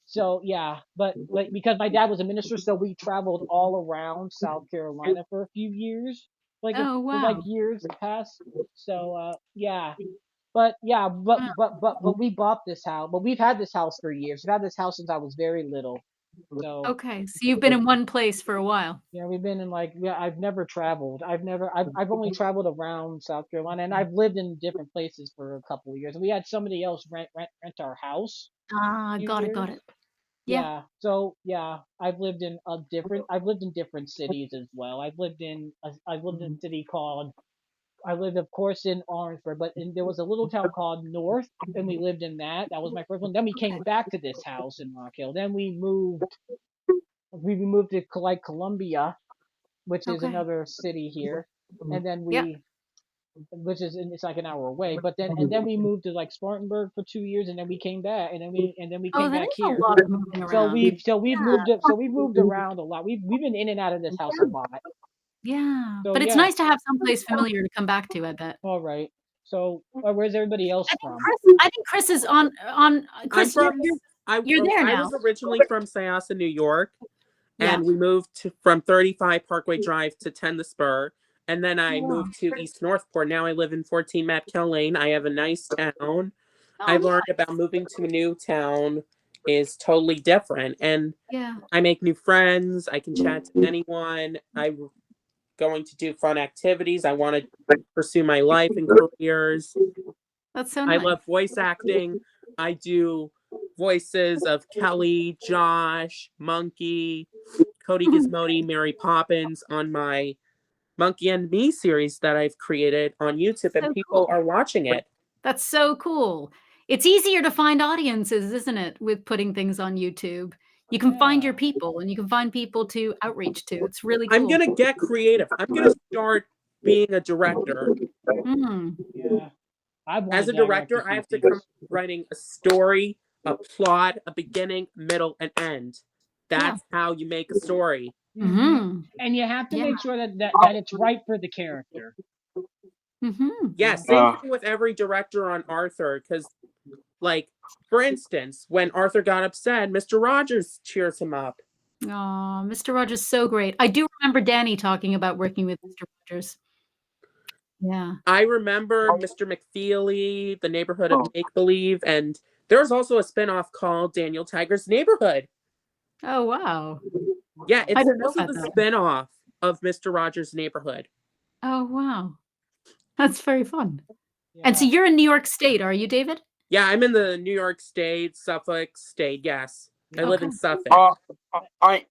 because my dad was a minister, so we traveled all around South Carolina for a few years, Oh, for like wow. years past. So but we bought this house, but we've had this house for years. We've had this house since I was very little. So Okay. So you've been in one place for a while. yeah, we've been in I've never traveled. I've only traveled around South Carolina, and I've lived in different places for a couple of years. We had somebody else rent our house Ah, a few got it. years. Yeah. Yeah. So yeah, I've lived in different cities as well. I've lived in a city called I lived, of course, in Orangeburg, but there was a little town called North, and we lived in that. That was my first one. Then we came back to this house in Rock Hill. Then we moved to like Columbia, which is Okay. another city here, and then Yep. it's like an hour away. But then we moved to like Spartanburg for 2 years, and then we came back, and then we Oh, came that back is a here. lot of moving So around. we've moved around a lot. We've been in and out of this house a lot. Yeah. So But it's yeah, nice to have someplace familiar to come back to, I bet. all right. So where's everybody else from? I think Kris is on Kris, you're there I now. was originally from Syosset, New York, Yeah. and we moved from 35 Parkway Drive to 10 the Spur, and then I moved to East Northport. Now I live in 14 Matkill Lane. I have a nice town. Oh, I've learned about moving to a new town is totally different, and yeah. I make new friends. I can chat to anyone. I'm going to do fun activities. I want to pursue my life and careers. That's so I nice. love voice acting. I do voices of Kelly, Josh, Monkey, Cody Gizmodi, Mary Poppins on my Monkey and Me series that I've created on YouTube, and So people cool. are watching it. That's so cool. It's easier to find audiences, isn't it, with putting things on YouTube? You can find your people, and you can find people to outreach to. It's really cool. I'm going to get creative. I'm going to start being a director. Yeah. As a director, I have to come writing a story, a plot, a beginning, middle, and end. That's how you make a story. Mhm. And you have to Yeah. make sure that it's right for the character. Mhm. Yeah, Yeah. same thing with every director on Arthur, because, like, for instance, when Arthur got upset, Mr. Rogers cheers him up. Aw, Mr. Rogers so great. I do remember Danny talking about working with Mr. Rogers. Yeah. I remember Mr. McFeely, The Neighborhood of Make Believe, and there's also a spinoff called Daniel Tiger's Neighborhood. Oh, wow. Yeah, I it's don't know also about the that. spinoff of Mr. Rogers' Neighborhood. Oh, wow. That's very fun. And so Yeah. you're in New York State, are you, David? Yeah, I'm in the New York State, Suffolk State. Yes, I live in Okay. Suffolk. I'm Mark.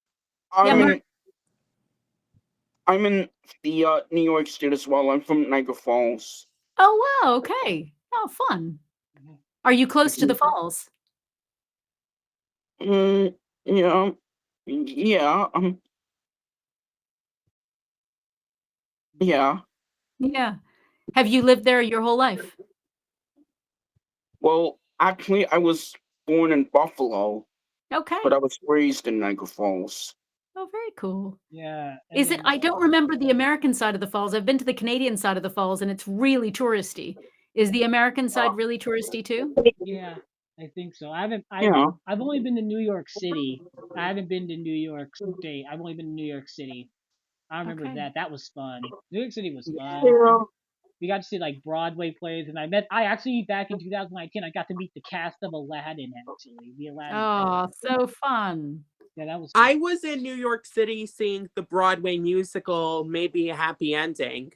in I'm in the New York State as well. I'm from Niagara Falls. Oh, wow. Okay. Oh, fun. Mhm. Are you close to the falls? Mm, yeah, yeah, yeah. Yeah. Have you lived there your whole life? Well, actually, I was born in Buffalo, Okay. but I was raised in Niagara Falls. Oh, very cool. Yeah. And Is it? then, I don't remember the American side of the falls. I've been to the Canadian side of the falls, and it's really touristy. Is the American side really touristy too? yeah, I think so. I've Yeah. only been to New York City. I haven't been to New York State. I've only been to New York City. I remember Okay. that. That was fun. New York City was fun. Yeah. We got to see like Broadway plays, and I actually back in 2019 I got to meet the cast of Aladdin actually. The Aladdin. Oh, so fun. Yeah, that was fun. I was in New York City seeing the Broadway musical, Maybe a Happy Ending.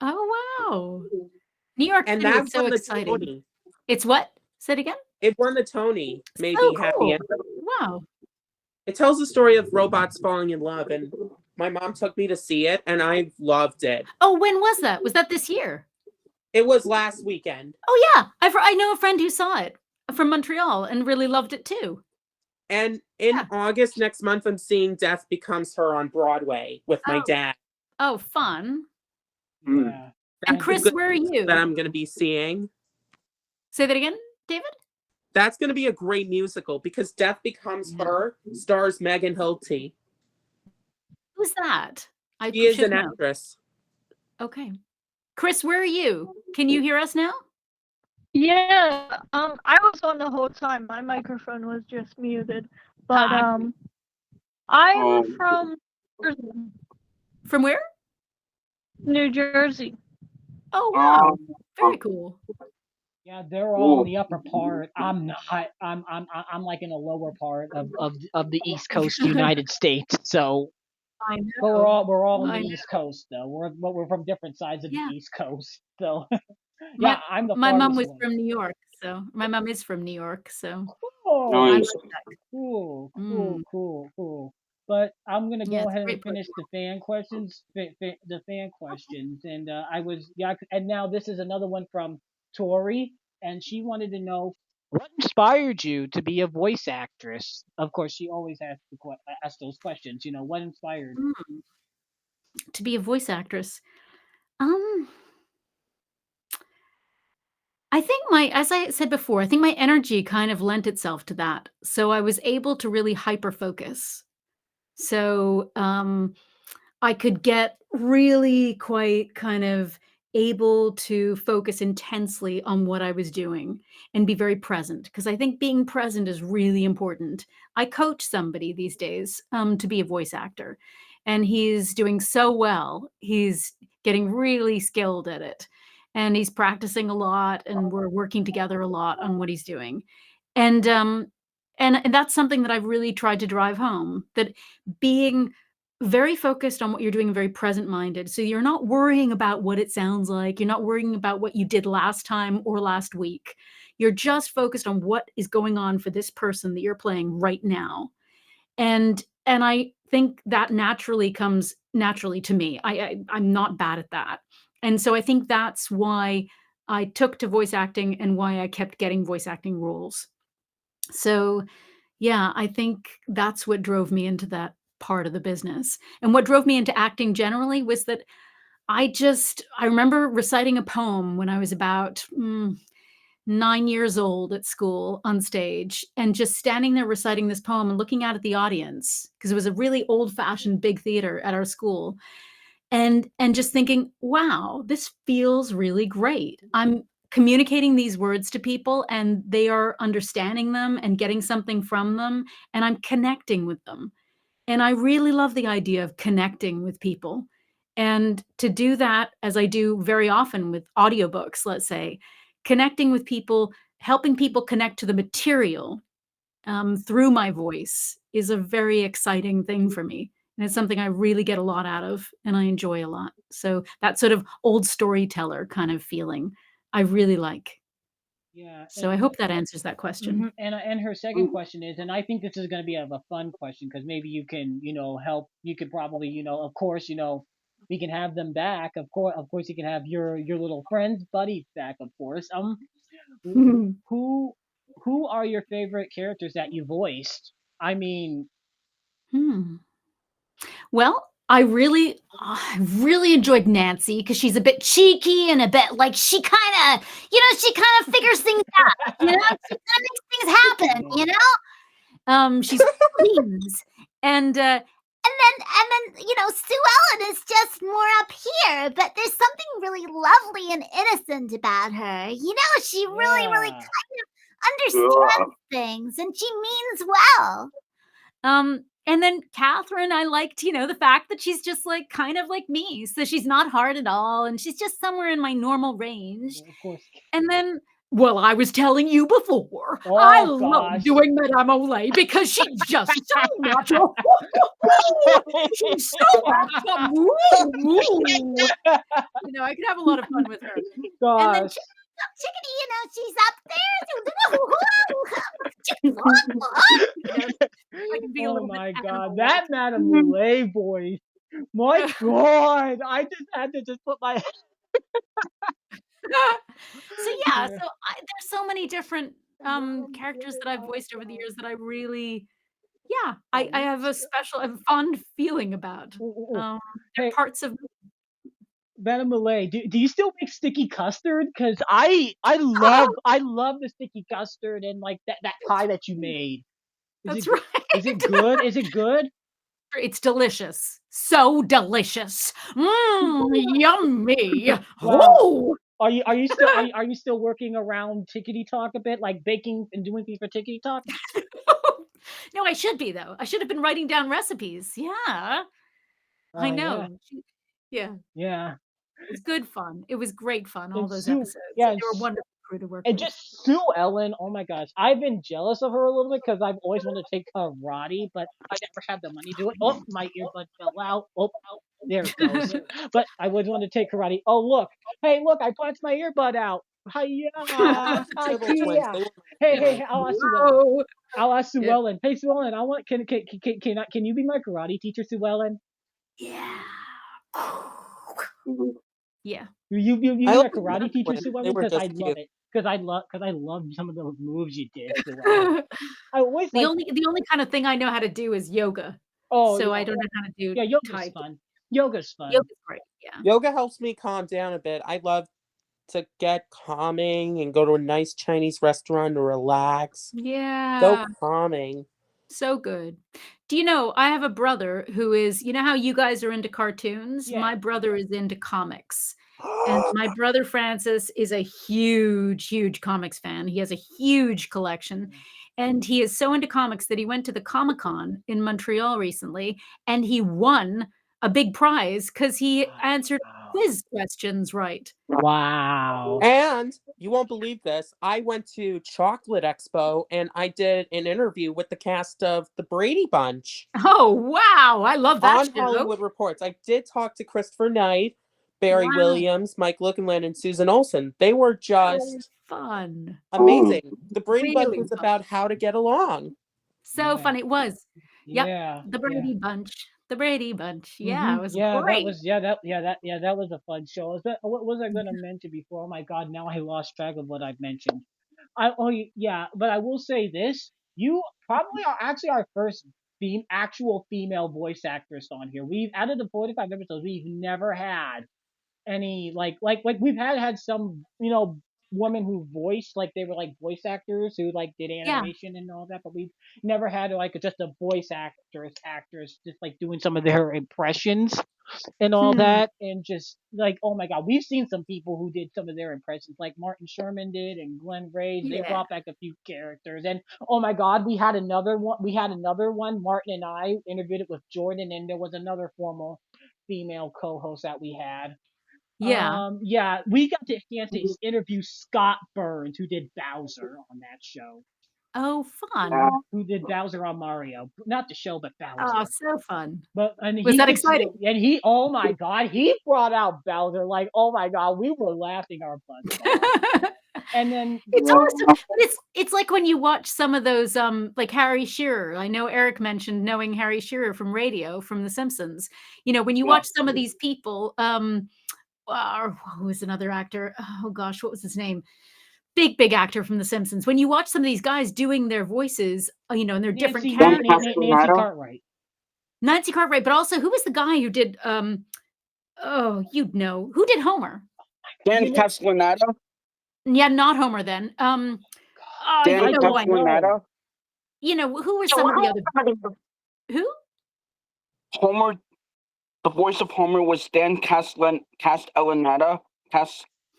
Oh, wow. New York And City that is so won the exciting. Tony. It's what? Say it again? It won the Tony, Maybe So Happy cool. Ending. Wow. It tells the story of robots falling in love, and my mom took me to see it, and I loved it. Oh, when was that? Was that this year? It was last weekend. Oh, yeah. I know a friend who saw it from Montreal and really loved it too. And in Yeah. August next month, I'm seeing Death Becomes Her on Broadway with my dad. Oh, fun. Yeah. And That's Kris, the good where are news you? that I'm going to be seeing. Say that again, David? That's going to be a great musical because Death Becomes Her stars Megan Hilty. Who's that? I She is should an know. actress. Okay. Kris, where are you? Can you hear us now? Yeah, I was on the whole time. My microphone was just muted. But I'm from From where? New Jersey. Oh, wow. Very cool. Yeah, they're all in the upper part. I'm not. I'm like in the lower part of the East Coast United States. So, I but know. we're all on I the know. East Coast though. We're from different sides of Yeah. the East Coast. So, yeah, I'm the My mom farthest was one. from New York, so my mom is from New York, so Oh, I Nice. like that. cool. But I'm gonna Yeah, go it's a ahead and great place. finish the fan questions, and and now this is another one from Tori, and she wanted to know what inspired you to be a voice actress. Of course, she always asks those questions. You know, what inspired? To be a voice actress. Um, I think as I said before, I think my energy kind of lent itself to that. So I was able to really hyper focus. So I could get really quite kind of able to focus intensely on what I was doing and be very present because I think being present is really important. I coach somebody these days to be a voice actor, and he's doing so well. He's getting really skilled at it, and he's practicing a lot, and we're working together a lot on what he's doing. And and that's something that I've really tried to drive home, that being very focused on what you're doing, very present minded. So you're not worrying about what it sounds like. You're not worrying about what you did last time or last week. You're just focused on what is going on for this person that you're playing right now. And I think that naturally comes naturally to me. I'm not bad at that. And so I think that's why I took to voice acting and why I kept getting voice acting roles. So yeah, I think that's what drove me into that part of the business. And what drove me into acting generally was that I remember reciting a poem when I was about 9 years old at school on stage and just standing there reciting this poem and looking out at the audience because it was a really old-fashioned big theater at our school, and just thinking, "Wow, this feels really great. I'm communicating these words to people, and they are understanding them and getting something from them, and I'm connecting with them." And I really love the idea of connecting with people. And to do that, as I do very often with audiobooks, let's say, connecting with people, helping people connect to the material through my voice is a very exciting thing for me. And it's something I really get a lot out of and I enjoy a lot. So that sort of old storyteller kind of feeling, I really like. Yeah, So I hope that answers that question. and her second question is, and I think this is going to be a fun question because maybe you can help. You could probably of course we can have them back. Of course you can have your little friends buddies back. Of course. Who who are your favorite characters that you voiced? I mean, Hmm. Well, I really enjoyed Nancy because she's a bit cheeky and a bit like she kinda figures things out, She kinda makes things happen. She's queens, and then, Sue Ellen is just more up here, but there's something really lovely and innocent about her. She really yeah, kind of understands things, and she means well. And then Catherine, I liked, the fact that she's just like kind of like me. So she's not hard at all. And she's just somewhere in my normal range. of course. And then, well, I was telling you before, I Oh love gosh. doing Madame Olay because she's just so natural. She's so awesome. Woo, woo. I could have a lot of fun with her. And then Gosh. Chickadee, she's up there. I can be a Oh little bit my God, animal that Madame Moulet voice. My God, I just had to just put my. So yeah, there's so many different characters that I've voiced over the years that I really, yeah, I have a fond feeling about. Ooh, ooh, ooh. They're Hey, parts of. Madame Moulet, do you still make sticky custard? Cause Oh, I love the sticky custard and like that pie that you made. Is it that's good? Is it right. good? Is it good? It's delicious. So delicious. Yummy. Wow. Oh. Are you still working around Tickety Talk a bit, like baking and doing things for Tickety Talk? No, I should be though. I should have been writing down recipes. Yeah, I Yeah, know. Yeah, yeah. it was good fun. It was great fun, all And those Sue, episodes. yeah, They were wonderful crew to work and with. just Sue Ellen. Oh my gosh, I've been jealous of her a little bit because I've always wanted to take karate, but I never had the money to do it. Oh, my earbud fell out. Oh, there it goes. But I always wanted to take karate. Oh look, hey look, I punched my earbud out. Hiya, Turtle twins. hiya. They were Hey, my hey, favorite. hey, I'll ask Sue Ellen. Whoa. I'll ask Sue Yeah. Ellen. Hey Sue Ellen, I want can you be my karate teacher, Sue Ellen? Yeah. Yeah. You be I my like the turtle karate teacher, twins. Sue They Ellen, were because I just love cute. it. Because I love some of the moves you did, Sue Ellen. I always The like. only kind of thing I know how to do is yoga. Oh So I yeah, don't know how to do yeah. Yoga's Tai. fun. Yoga's fun. Yoga's great. Yeah. Yoga helps me calm down a bit. I love to get calming and go to a nice Chinese restaurant to relax. So Yeah. calming. So good. Do you know, I have a brother who is, how you guys are into cartoons? Yeah. My brother is into comics. And my brother Francis is a huge, huge comics fan. He has a huge collection. And he is so into comics that he went to the Comic-Con in Montreal recently and he won a big prize because he answered Wow. quiz questions right. Wow. And you won't believe this. I went to Chocolate Expo and I did an interview with the cast of The Brady Bunch Oh, wow. I love that on show. Hollywood Reports. I did talk to Christopher Knight, Barry Wow. Williams, Mike Lookinland, and Susan Olsen. They were just Fun. amazing. The Brady Bunch Really was fun. about how to get along. So Yeah. fun it was. Yep, Yeah. the Yeah. Brady Bunch. The Brady Bunch. Yeah, it was Yeah, that great. was that was a fun show. What was I gonna mention before? Oh my God, now I lost track of what I've mentioned. Yeah, but I will say this: you probably are actually our first actual female voice actress on here. We've out of the 45 episodes, we've never had any like we've had some woman who voiced, like they were like voice actors who like did Yeah. animation and all that, but we've never had like just a voice actress just like doing some of their impressions and all that, and just like, oh my god, we've seen some people who did some of their impressions, like Martin Sherman did and Glenn Graves. They Yeah. brought back a few characters, and oh my god, we had another one. Martin and I interviewed it with Jordan, and there was another former female co-host that we had. Yeah. Yeah, we got the chance to interview Scott Burns, who did Bowser on that show. Oh, fun. Who did Bowser on Mario? Not the show, but Bowser. Oh, so fun. But and Was he that could, exciting? and he, oh my god, he brought out Bowser, like, oh my god, we were laughing our butts off. And then It's awesome. It's like when you watch some of those like Harry Shearer. I know Eric mentioned knowing Harry Shearer from radio from The Simpsons. You know, when you watch some of these people, who was another actor? Oh gosh, what was his name? Big actor from The Simpsons. When you watch some of these guys doing their voices, you know, and they're different characters. Nancy Cartwright. Nancy Cartwright, but also who was the guy who did oh, you'd know. Who did Homer? Dan Castellaneta. Yeah, not Homer then. Dan you know, Castellaneta. You know, who were some of the other who? Homer, the voice of Homer was Dan Castellaneta.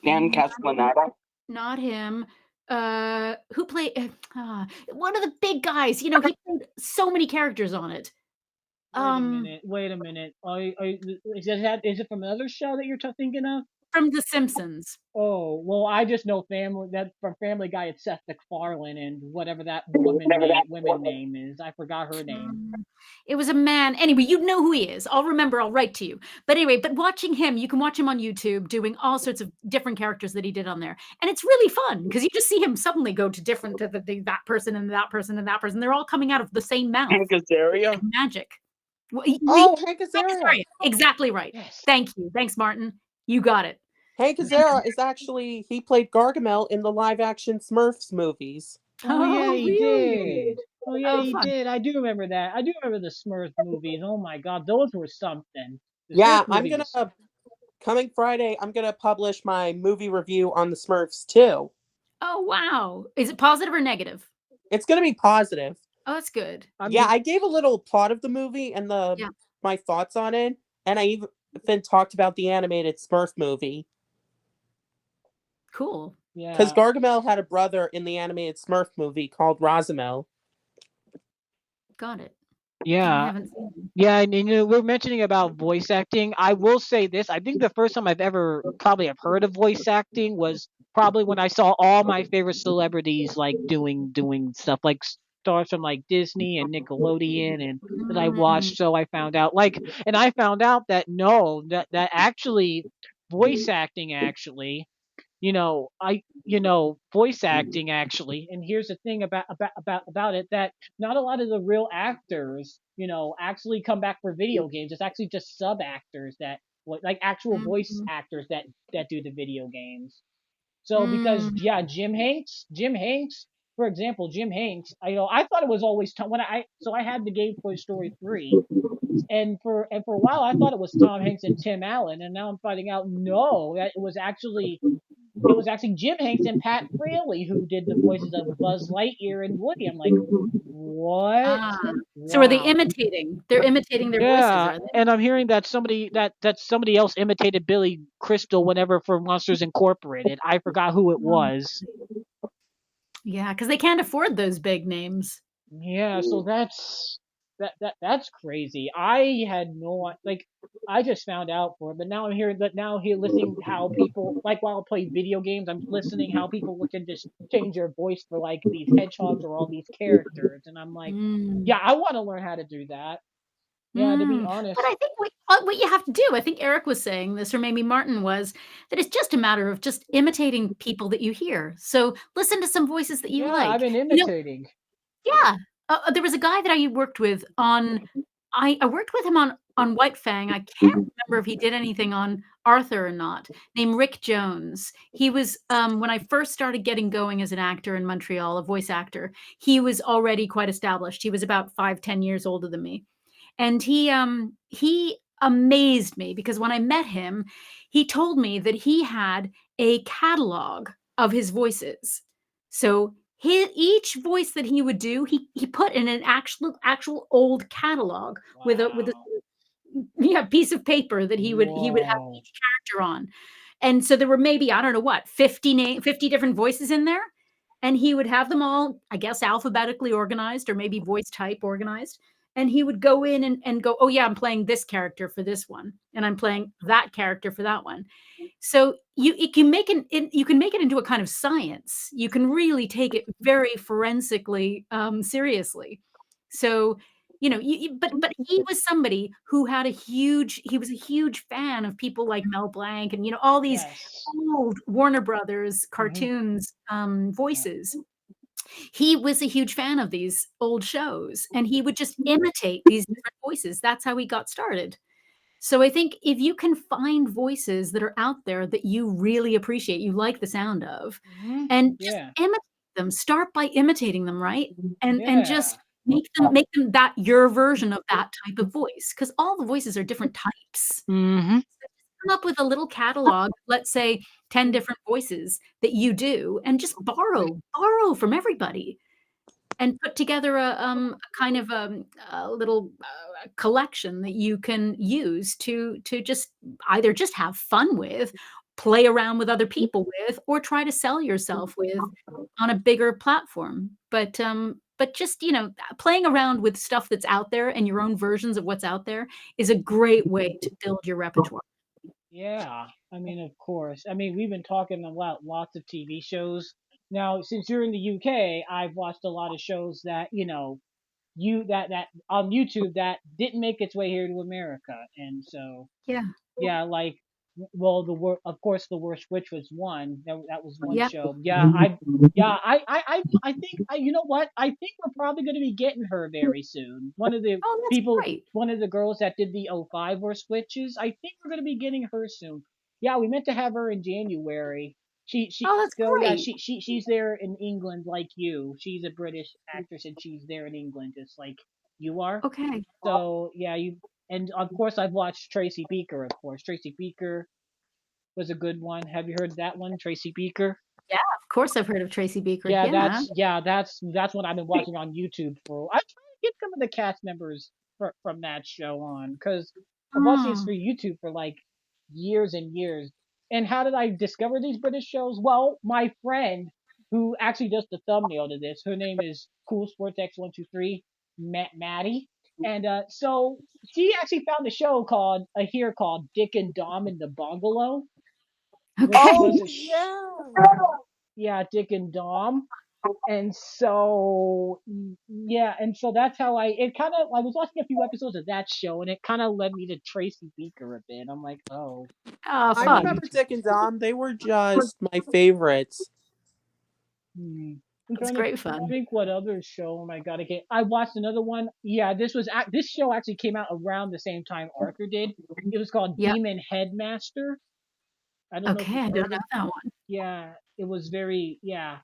Dan Castellaneta. Not him. Who played one of the big guys? You know, he played so many characters on it. Wait a minute. Is it from another show that you're thinking of? From The Simpsons. Oh, well, I just know from Family Guy, it's Seth MacFarlane and whatever that woman name is. I forgot her name. It was a man. Anyway, you know who he is. I'll remember. I'll write to you. But anyway, watching him, you can watch him on YouTube doing all sorts of different characters that he did on there. And it's really fun because you just see him suddenly go to different, that person and that person and that person. They're all coming out of the same mouth. Hank Azaria. Magic. Hank Azaria. Exactly right. Yes. Thank you. Thanks, Martin. You got it. Hank Azaria is actually, he played Gargamel in the live-action Smurfs movies. Oh yeah, he did. Oh yeah, he fun. did. I do remember that. I do remember the Smurfs movies. Oh my god, those were something. Yeah, coming Friday, I'm gonna publish my movie review on the Smurfs too. Oh wow. Is it positive or negative? It's gonna be positive. Oh, that's good. I gave a little plot of the movie and my thoughts on it, and I even talked about the animated Smurf movie. Cool. Yeah. Because Gargamel had a brother in the animated Smurf movie called Rosamel. Got it. Yeah. Yeah, and you know, we're mentioning about voice acting. I will say this. I think the first time I've ever probably have heard of voice acting was probably when I saw all my favorite celebrities like doing stuff like stars from like Disney and Nickelodeon and that I watched. So I found out that no, that actually voice acting actually, voice acting actually, and here's the thing about it, that not a lot of the real actors, actually come back for video games. It's actually just sub actors that like actual voice actors that do the video games. So because Jim Hanks, for example, I thought it was always Tom I had the game Toy Story 3, and for a while I thought it was Tom Hanks and Tim Allen, and now I'm finding out no, that it was actually Jim Hanks and Pat Fraley who did the voices of Buzz Lightyear and Woody. I'm like, what? So are they imitating? They're imitating their voices, are they? And I'm hearing that somebody else imitated Billy Crystal whenever for Monsters Incorporated. I forgot who it was. Yeah, because they can't afford those big names. Yeah, so that's crazy. I had I just found out for it, but now I'm hearing that listening how people, like while I play video games, I'm listening how people can just change their voice for like these hedgehogs or all these characters, and I'm like, yeah, I want to learn how to do that. Yeah, to be honest. But I think what you have to do, I think Eric was saying this, or maybe Martin was, that it's just a matter of just imitating people that you hear. So listen to some voices that you like. I've been imitating. There was a guy that I worked with on. I worked with him on White Fang. I can't remember if he did anything on Arthur or not. Named Rick Jones. He was when I first started getting going as an actor in Montreal, a voice actor. He was already quite established. He was about 5-10 years older than me. And he amazed me because when I met him, he told me that he had a catalog of his voices. So each voice that he would do, he put in an actual old catalog with a piece of paper that he would have Whoa. each character on. And so there were maybe, I don't know what, 50 different voices in there. And he would have them all, I guess, alphabetically organized or maybe voice type organized. And he would go in and go, oh yeah, I'm playing this character for this one, and I'm playing that character for that one. So you can make it into a kind of science. You can really take it very forensically seriously. So but he was somebody who had he was a huge fan of people like Mel Blanc and all these Yes. old Warner Brothers cartoons voices. He was a huge fan of these old shows, and he would just imitate these different voices. That's how he got started. So I think if you can find voices that are out there that you really appreciate, you like the sound of, and just Yeah. imitate them, start by imitating them, right? And Yeah. just make them that your version of that type of voice, because all the voices are different types. Mm-hmm. Come up with a little catalog, let's say 10 different voices that you do, and just borrow from everybody and put together a kind of a little collection that you can use to just either just have fun with, play around with other people with, or try to sell yourself with on a bigger platform. But just playing around with stuff that's out there and your own versions of what's out there is a great way to build your repertoire. Yeah. I mean, of course. I mean, we've been talking about lots of TV shows. Now, since you're in the UK, I've watched a lot of shows that, that on YouTube that didn't make its way here to America. And so, Yeah. yeah, like, well, of course, the worst witch was one. That was one Yeah. show. I think you know what? I think we're probably going to be getting her very soon. Oh, that's great. One of the girls that did the '05 worst witches. I think we're going to be getting her soon. Yeah, we meant to have her in January. Oh, that's So yeah, great. she's there in England like you. She's a British actress and she's there in England just like you are. Okay. So yeah, and of course I've watched Tracy Beaker. Of course, Tracy Beaker was a good one. Have you heard that one, Tracy Beaker? Yeah, of course I've heard of Tracy Beaker. Yeah, Yeah. that's what I've been watching on YouTube for. I try to get some of the cast members from that show on because I've watched these Oh, for YouTube for like years and years. And how did I discover these British shows? Well, my friend who actually does the thumbnail to this, her name is Cool Sports X123, Maddie, and so she actually found a show called Dick and Dom in the Bungalow, which okay. was Oh a yeah. yeah, Dick and Dom. And so yeah, and so that's how I was watching a few episodes of that show and it kind of led me to Tracy Beaker a bit. I'm like, oh, Oh, I maybe fun. remember Dick and Dom. They were just my favorites. hmm. I'm That's trying to great fun. think what other show am I gotta get. I watched another one. Yeah, this show actually came out around the same time Arthur did. It was called Yep. Demon Headmaster. I don't know if Okay, you've I heard don't of know it. that one. Yeah, it was very yeah.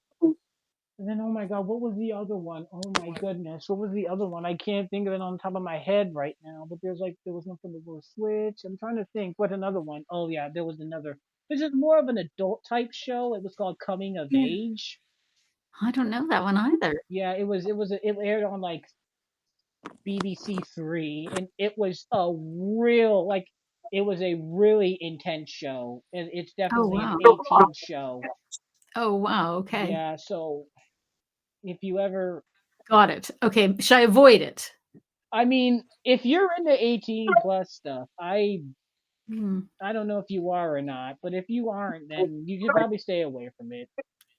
And then, oh my God, what was the other one? Oh my goodness, what was the other one? I can't think of it on top of my head right now. But there was one for the World Switch. I'm trying to think what another one. Oh yeah, there was another. This is more of an adult type show. It was called Coming of Yeah. Age. I don't know that one either. Yeah, it aired on like BBC Three, and it was a really intense show, and it's Oh, definitely an wow. 18 show. Oh, wow. Okay. Yeah, so if you ever Got it. Okay. Should I avoid it? I mean, if you're into 18 plus stuff, Hmm. I don't know if you are or not, but if you aren't, then you should probably stay away from it.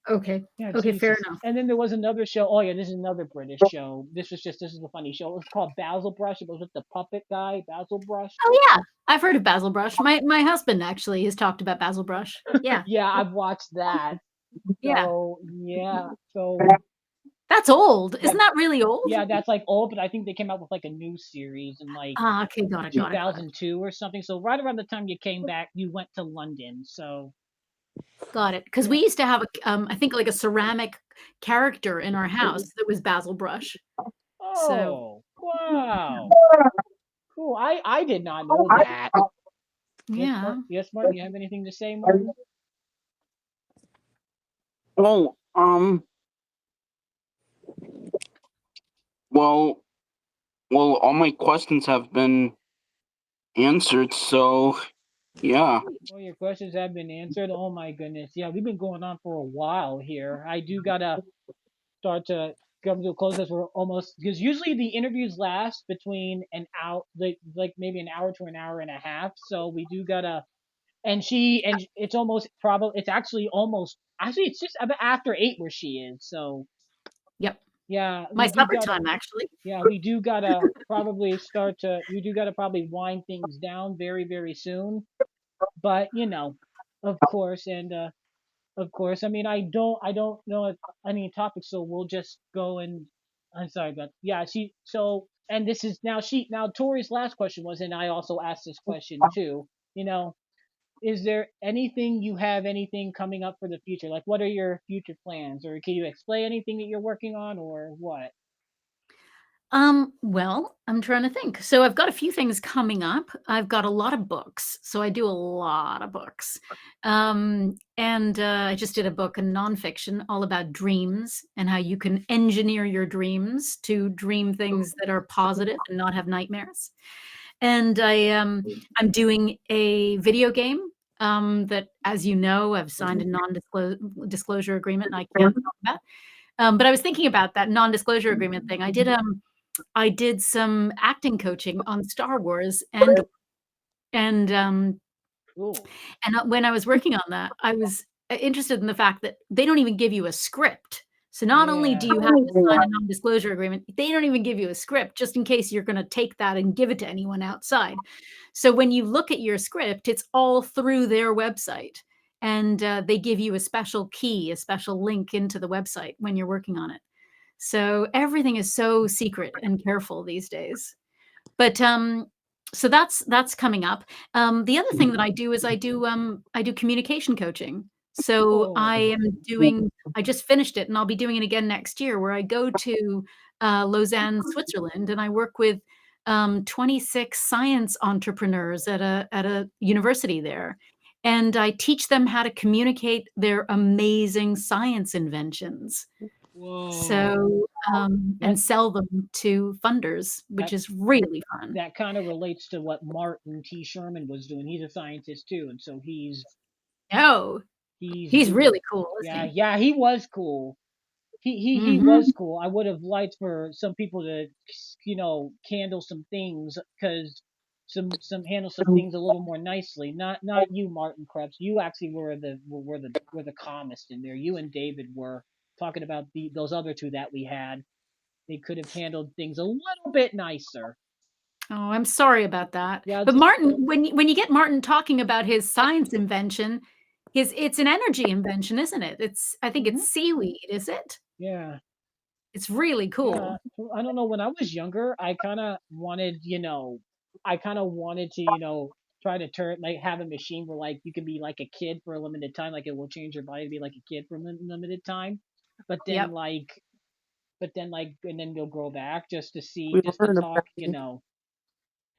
Okay. Yeah, Okay. Fair Jesus. enough. And then there was another show. Oh yeah, this is another British show. This is a funny show. It was called Basil Brush. It was with the puppet guy, Basil Brush. Oh, yeah. I've heard of Basil Brush. My husband actually has talked about Basil Brush. Yeah. Yeah, I've watched that. Yeah. So yeah, so That's old. yeah, Isn't that really old? yeah, that's like old, but I think they came out with like a new series in like Ah, okay. Got it. Got it. Got it. 2002 or something. So right around the time you came back, you went to London. So Got it. Because yeah. we used to have I think like a ceramic character in our house that was Basil Brush. So Oh, wow. Cool. I did not know that. yeah. Yes, Martin, you have anything to say, Martin? Well, well, all my questions have been answered, so yeah. Well, your questions have been answered. Oh my goodness. Yeah, we've been going on for a while here. I do gotta start to come to a close as we're almost, because usually the interviews last between an hour, like maybe an hour to an hour and a half. So we do gotta, and it's almost probably, it's actually it's just about after 8 where she is. So Yep. yeah, My we do supper gotta, time, actually. yeah, we do gotta probably we do gotta probably wind things down very, very soon. But of course, and of course, I mean, I don't know if any topics, so we'll just go and, I'm sorry, but yeah, and this is now Tori's last question was, and I also asked this question too. You know, is there anything coming up for the future? Like, what are your future plans, or can you explain anything that you're working on, or what? Well, I'm trying to think. So I've got a few things coming up. I've got a lot of books. So I do a lot of books. And I just did a book, a nonfiction, all about dreams and how you can engineer your dreams to dream things that are positive and not have nightmares. And I'm doing a video game that, as you know, I've signed a non-disclosure agreement and I can't talk about. But I was thinking about that non-disclosure agreement thing. I did some acting coaching on Star Wars, and, um, Cool. when I was working on that, I was, interested in the fact that they don't even give you a script. So not only do Yeah. you have to sign a non-disclosure agreement, they don't even give you a script just in case you're gonna take that and give it to anyone outside. So when you look at your script, it's all through their website, and, they give you a special key, a special link into the website when you're working on it. So everything is so secret and careful these days. But, so that's coming up. The other thing that I do is I do communication coaching. So Oh. I just finished it and I'll be doing it again next year where I go to, Lausanne, Switzerland, and I work with, 26 science entrepreneurs at a university there. And I teach them how to communicate their amazing science inventions. Whoa. So, That and sell them to funders, which that is really fun. that kind of relates to what Martin T. Sherman was doing. He's a scientist too, and so Oh, he's he's doing. really cool, isn't Yeah, he? yeah, he was cool. He was Mhm. cool. I would have liked for some people to, handle some things, because some handle some things a little more nicely. Not you, Martin Krebs. You actually were the calmest in there. You and David were talking about those other two that we had. They could have handled things a little bit nicer. Oh, I'm sorry about that. Yeah, But just Martin, when you get Martin talking about his science invention, his it's an energy invention, isn't it? I think hmm it's seaweed, is it? yeah. It's really Yeah, cool. I don't know. When I was younger, I kind of wanted to, try to have a machine where like you can be like a kid for a limited time, like it will change your body to be like a kid for a limited time. But then Yep. like, and then you'll grow back We just to learn talk, about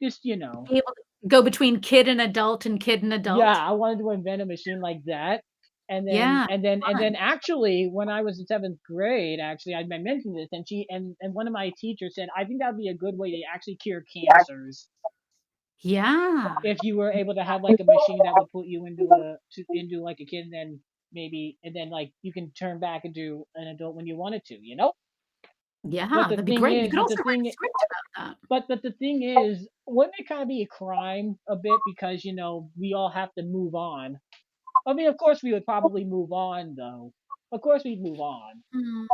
just Be able to go between kid and adult and kid and yeah, adult. I wanted to invent a machine like that. Yeah, And fun. then actually, when I was in seventh grade, actually, I mentioned this, and one of my teachers said, I think that would be a good way to actually cure cancers Yeah. if you were able to have like a machine that would put you into like a kid, and then like you can turn back into an adult when you wanted to. Yeah, But the that'd be thing great. You is, could also write a script about that. but the thing is, wouldn't it kind of be a crime a bit, because we all have to move on? I mean, of course we would probably move on, though. Of course we'd move on. Mm.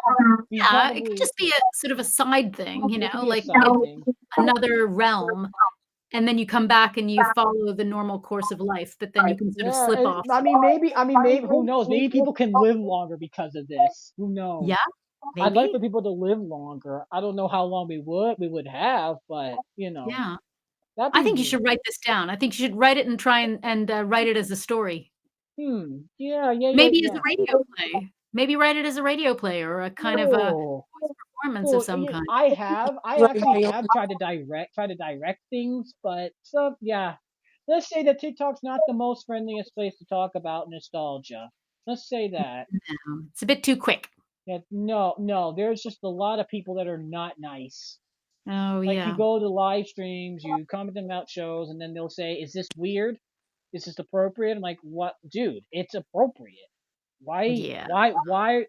We'd Yeah, it could probably, just be a sort of a side thing, it could be a like side in thing. another realm, and then you come back and you follow the normal course of life, but then you can sort of Yeah, slip and off. I mean, maybe, who knows? Maybe people can live longer because of this. Who Yeah, knows? I'd like maybe. for people to live longer. I don't know how long we would have, but Yeah. that'd I be think you should neat. write this down. I think you should write it and try and write it as a story. Yeah, yeah, yeah, Maybe as a yeah. radio play. Maybe write it as a radio play or a kind of a Oh, voice performance of well, some kind. I actually have tried to direct things, but yeah. Let's say that TikTok's not the most friendliest place to talk about nostalgia. Let's say that. No, it's a bit too quick. Yeah, no, there's just a lot of people that are not nice. Oh, Like you yeah. go to live streams, you comment about shows, and then they'll say, "Is this weird? Is this appropriate?" I'm like, "What, dude? It's appropriate. Why, Yeah. why?"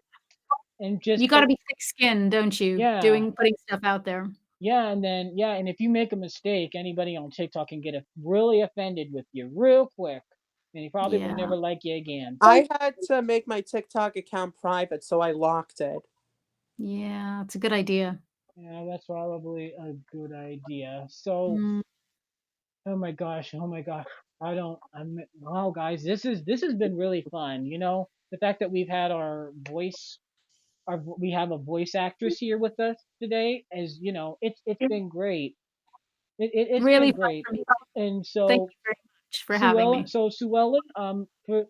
And just You got to be thick-skinned, don't you? yeah, Putting stuff out there. yeah, and then yeah, and if you make a mistake, anybody on TikTok can get really offended with you real quick, and he probably will Yeah. never like you again. I had to make my TikTok account private, so I locked it. Yeah, it's a good idea. Yeah, that's probably a good idea. So, Mm. oh my gosh, oh my gosh. Wow, guys, this has been really fun. The fact that we've had we have a voice actress here with us today is, it's been great. It's Really been fun great. for me. And Thank so you very much for having me. Sue Ellen,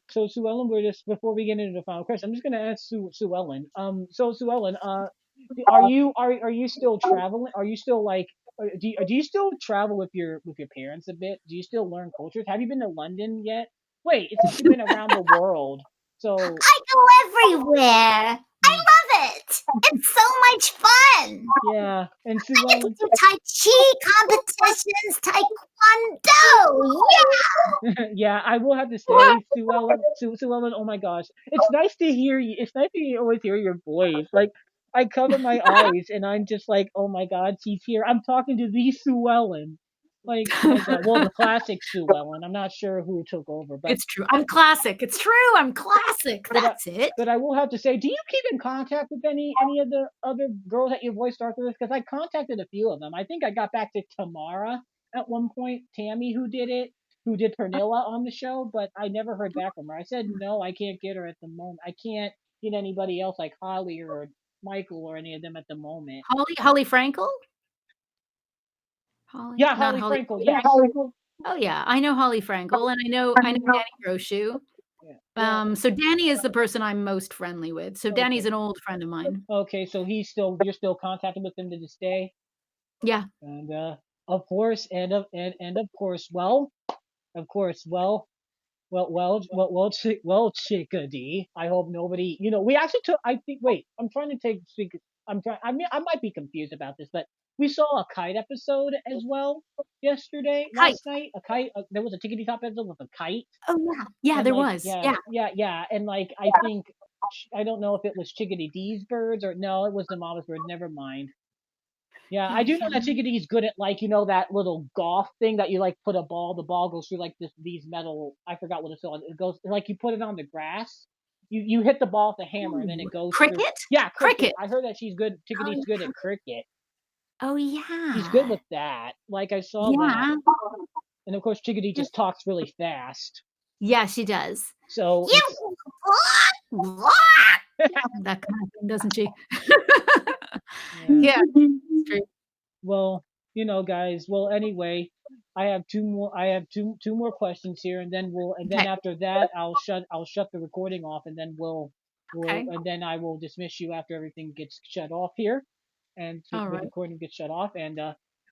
Sue Ellen, we're just before we get into the final question, I'm just gonna ask Sue Ellen. So Sue Ellen, are you still traveling? Are you still like do you still travel with your parents a bit? Do you still learn cultures? Have you been to London yet? Wait, it says you've been around the world. So I go everywhere. I love it. It's so much fun. yeah, and Sue I get to Ellen. do Tai Chi competitions, Taekwondo. Yeah. Yeah, I will have to say, Sue Ellen, oh my gosh, it's nice to hear you. It's nice to always hear your voice. Like I cover my eyes and I'm just like, oh my God, she's here. I'm talking to the Sue Ellen. Like, oh my God, well, the classic Sue Ellen. I'm not sure who took over, but It's true. I'm classic. It's true. I'm classic. That's it. but I will have to say, do you keep in contact with any of the other girls that you voiced Arthur with? Because I contacted a few of them. I think I got back to Tamara at one point, Tammy, who did Pernilla on the show, but I never heard back from her. I said no, I can't get her at the moment. I can't get anybody else like Holly or Michael or any of them at the moment. Holly Frankel? Yeah, Not Holly Holly. Frankel. Yes. Oh yeah, I know Holly Frankel, and I know Danny Groshu. Yeah. So Danny is the person I'm most friendly with. So Danny's an old friend of mine. Okay, so you're still contacting with him to this day. Yeah. And of course, and of course, well, Chickadee. I hope nobody, we actually took. I think. Wait, I'm trying to speak. I'm trying. I mean, I might be confused about this, but we saw a kite episode as well last night. A kite. There was a Tickety Top episode with a kite. Oh yeah, yeah, And there like, was. Yeah. And like, I think I don't know if it was Chickadee D's birds or no, it was the mama's bird. Never mind. Yeah, I do know that Chickadee's good at like that little golf thing that you like put the ball goes through like these metal. I forgot what it's called. It goes like you put it on the grass. You hit the ball with a hammer and then it goes cricket. Through. Yeah, cricket. I heard that she's good. Chickadee's good at cricket. Oh yeah, she's good with that. Like I saw that. And of course, Chickadee just talks really fast. Yeah, she does. So that kind of thing, doesn't she? Yeah. True. Well, guys. Well, anyway, I have two more questions here, and then after that, I'll shut the recording off, and then and then I will dismiss you after everything gets shut off here, and the recording gets shut off. And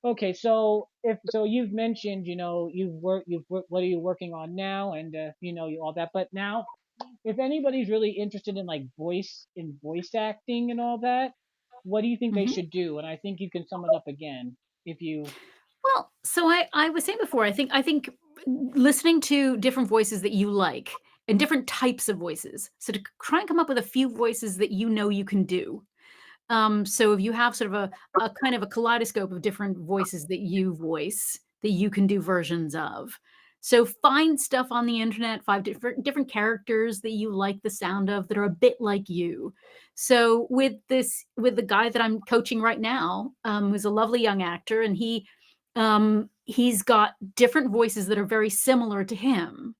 okay, so you've mentioned, what are you working on now, and all that, but now, if anybody's really interested in like voice acting and all that, what do you think they should do? And I think you can sum it up again if you. Well, so I was saying before, I think listening to different voices that you like and different types of voices. So to try and come up with a few voices that you can do. So if you have sort of a kind of a kaleidoscope of different voices that you voice, that you can do versions of. So find stuff on the internet, 5 different characters that you like the sound of that are a bit like you. So with the guy that I'm coaching right now, who's a lovely young actor, and he's got different voices that are very similar to him,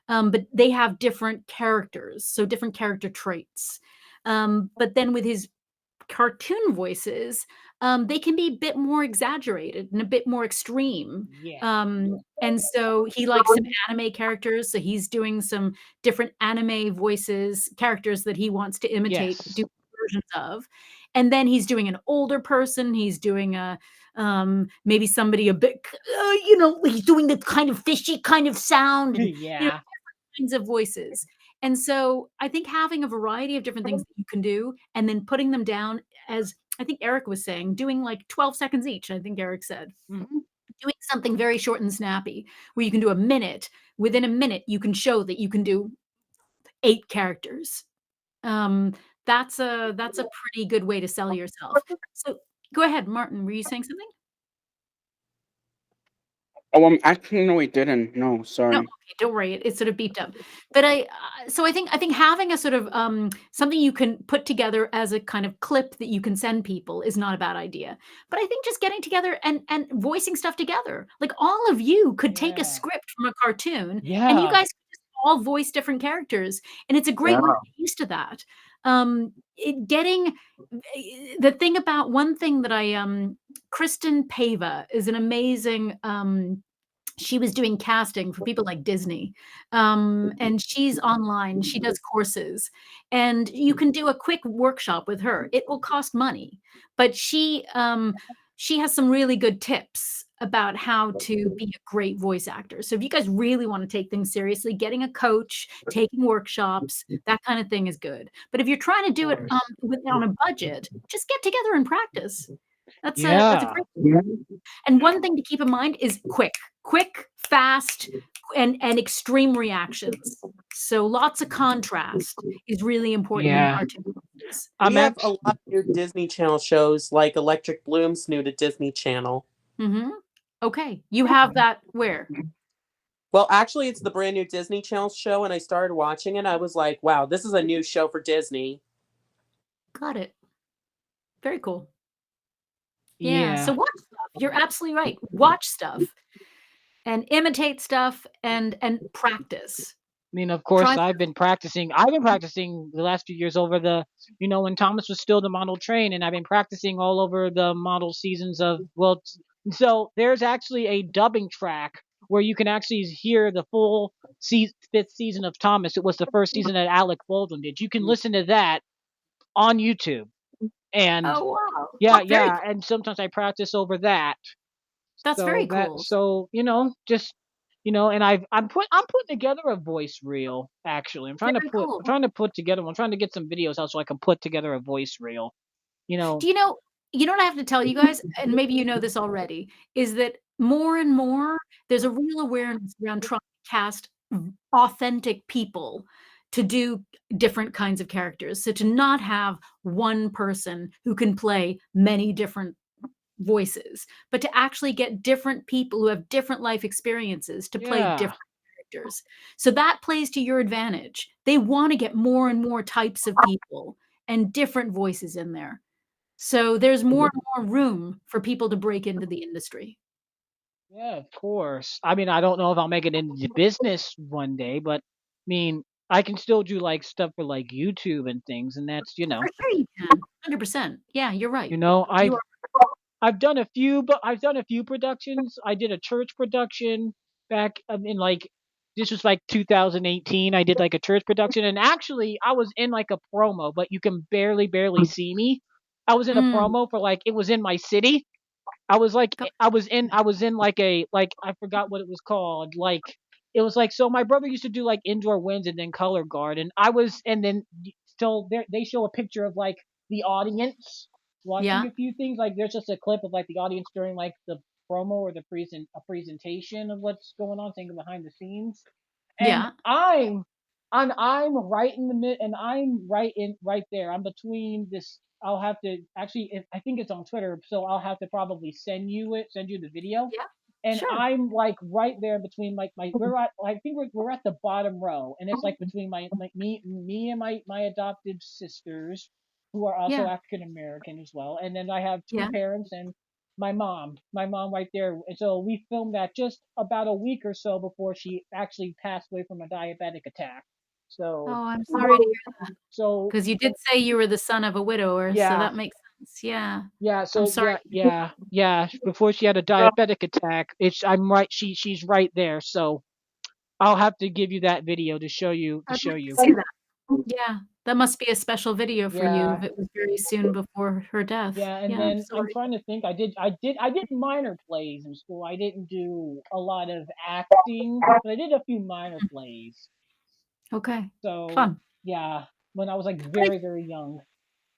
but they have different characters, so different character traits. But then with his cartoon voices, they can be a bit more exaggerated and a bit more extreme. Yeah. And so he likes some anime characters, so he's doing some different anime characters that he wants to imitate, do versions of. And then he's doing an older person. He's doing maybe somebody a bit, he's doing the kind of fishy kind of sound. And, yeah. Different kinds of voices. And so I think having a variety of different things that you can do and then putting them down as I think Eric was saying, doing like 12 seconds each, I think Eric said. Mhm. Doing something very short and snappy where you can do a minute. Within a minute, you can show that you can do 8 characters. Um, that's a pretty good way to sell yourself. So go ahead, Martin, were you saying something? Oh, actually, no, it didn't. No, No, sorry. okay, don't worry, it sort of beeped up. But so I think having a sort of, something you can put together as a kind of clip that you can send people is not a bad idea. But I think just getting together and voicing stuff together, like, all of you could take a Yeah. script from a cartoon, and you Yeah. guys could just all voice different characters, and it's a great Yeah. way to get used to that. It getting the thing about one thing that Kristen Pava is an amazing, she was doing casting for people like Disney. And she's online, she does courses, and you can do a quick workshop with her. It will cost money, but she has some really good tips about how to be a great voice actor. So if you guys really want to take things seriously, getting a coach, taking workshops, that kind of thing is good. But if you're trying to do it Course. on a budget, just get together and practice. That's a Yeah. great and one thing to keep in mind is quick, fast, and extreme reactions. So lots of contrast is really important in Yeah. cartoon voices. We I'm have a actually lot of new Disney Channel shows, like Electric Bloom's new to Disney Channel. Mhm. Okay, you have that where? Well, actually, it's the brand new Disney Channel show, and I started watching it. I was like, wow, this is a new show for Disney. Got it. Very cool. Yeah, so yeah. watch stuff. You're absolutely right. Watch stuff and imitate stuff and practice. I mean, of Try course, I've been practicing. I've been practicing the last few years over when Thomas was still the model train, and I've been practicing all over the model seasons of, well, so there's actually a dubbing track where you can actually hear the full fifth season of Thomas. It was the first season that Alec Baldwin did. You can listen to that on YouTube. And Oh, wow. yeah, Very yeah, and sometimes I practice over that. That's very So cool. just and I'm putting together a voice reel actually. Very cool. I'm trying to put together I'm trying to get some videos out so I can put together a voice reel. You know. Do you know what I have to tell you guys, and maybe you know this already, is that more and more there's a real awareness around trying to cast authentic people to do different kinds of characters. So to not have one person who can play many different voices, but to actually get different people who have different life experiences to play Yeah. different characters. So that plays to your advantage. They want to get more and more types of people and different voices in there. So there's more and more room for people to break into the industry. Yeah, of course. I mean, I don't know if I'll make it into the business one day, but I mean, I can still do like stuff for like YouTube and things and that's, For sure you can. 100%. Yeah, you're right. You are I've done a few productions. I did a church production back in like this was like 2018. I did like a church production, and actually I was in like a promo, but you can barely see me. I was in a mm, promo for like it was in my city. go I was in like a like I forgot what it was called. Like it was like so my brother used to do like indoor winds and then color guard, and I was and then so they show a picture of like the audience watching yeah, a few things. Like there's just a clip of like the audience during like the promo or a presentation of what's going on, saying behind the scenes. And yeah, I'm right in the mid, and I'm right there. I'm between this. I'll have to actually. I think it's on Twitter, so I'll have to probably send you the video. yeah, And sure. I'm like right there between like my we're at I think we're at the bottom row, and it's like between me and my adopted sisters who are also Yeah, African American as well, and then I have two yeah. parents and my mom right there. And so we filmed that just about a week or so before she actually passed away from a diabetic attack. So Oh, I'm sorry to hear that so 'cause you did say you were the son of a widower, so yeah, that makes sense. Yeah. yeah, I'm so sorry. yeah. Before she had a diabetic attack, I'm right. She's right there. So I'll have to give you that video to show you I'd like to you. see that. Yeah, that must be a special video for you Yeah, if it was very soon before her death. yeah. And Yeah, I'm then I'm sorry. trying to think. I did minor plays in school. I didn't do a lot of acting, but I did a few minor plays. Okay. So Fun. yeah, when I was like But I very, very young.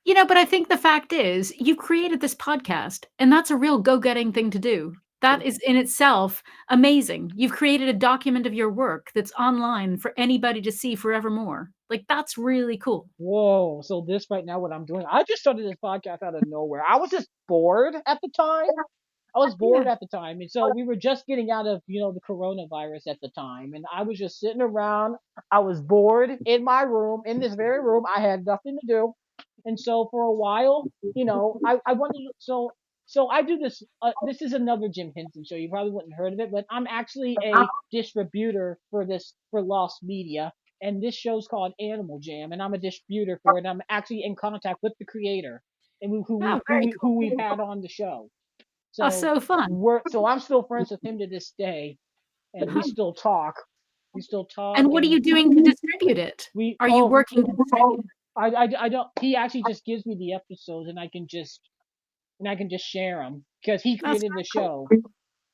but I think the fact is you created this podcast, and that's a real go-getting thing to do. That is in itself amazing. You've created a document of your work that's online for anybody to see forevermore. Like, that's really cool. Whoa. So this right now, what I'm doing, I just started this podcast out of nowhere. I was just bored at the time. I was bored Yeah. at the time. And so we were just getting out of, the coronavirus at the time. And I was just sitting around. I was bored in my room, in this very room. I had nothing to do. And so for a while, I wanted to, so I do this. This is another Jim Henson show. You probably wouldn't have heard of it, but I'm actually a distributor for Lost Media, and this show's called Animal Jam, and I'm a distributor for it. And I'm actually in contact with the creator and Oh, very who cool. we've had on the show. Oh, So so fun. I'm still friends with him to this day, and we Huh. still talk. We still talk, And what are and you doing to distribute it? we Are you oh working to distribute it? I don't. He actually just gives me the episodes, and I can just share them because he That's created the very cool. show.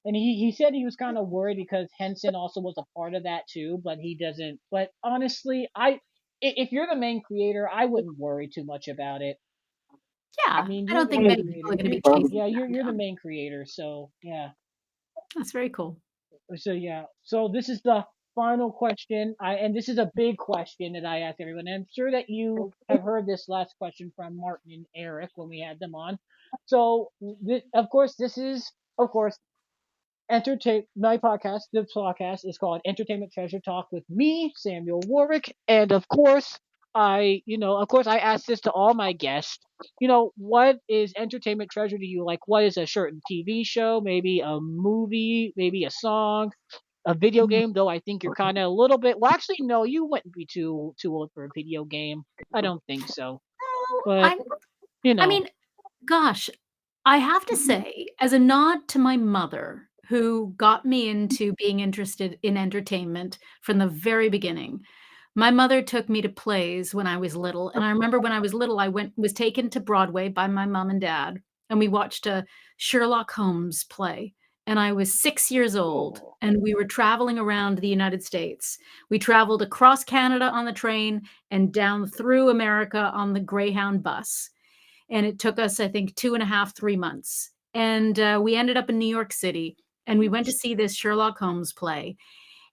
And he said he was kind of worried because Henson also was a part of that too, but he doesn't. But honestly, if you're the main creator, I wouldn't worry too much about it. I Yeah. mean, I you're don't the think main many people are creator. gonna be chasing Yeah, that you're the down. main creator. So yeah. That's very cool. So yeah. So this is the final question. And this is a big question that I ask everyone. And I'm sure that you have heard this last question from Martin and Eric when we had them on. So of course, this is of course my podcast. This podcast is called Entertainment Treasure Talk with me, Samuel Warwick, and of course, I ask this to all my guests. What is entertainment treasure to you? Like, what is a certain TV show, maybe a movie, maybe a song, a video Mm. game? Though I think you're kind of a little bit. Well, actually, no, you wouldn't be too old for a video game. I don't think so. Oh, But I mean, gosh, I have to say, as a nod to my mother, who got me into being interested in entertainment from the very beginning. My mother took me to plays when I was little, and I remember when I was little, I was taken to Broadway by my mom and dad, and we watched a Sherlock Holmes play, and I was 6 years old, oh, and we were traveling around the United States. We traveled across Canada on the train and down through America on the Greyhound bus, and it took us, I think, 2.5, 3 months, and, we ended up in New York City, and we went to see this Sherlock Holmes play,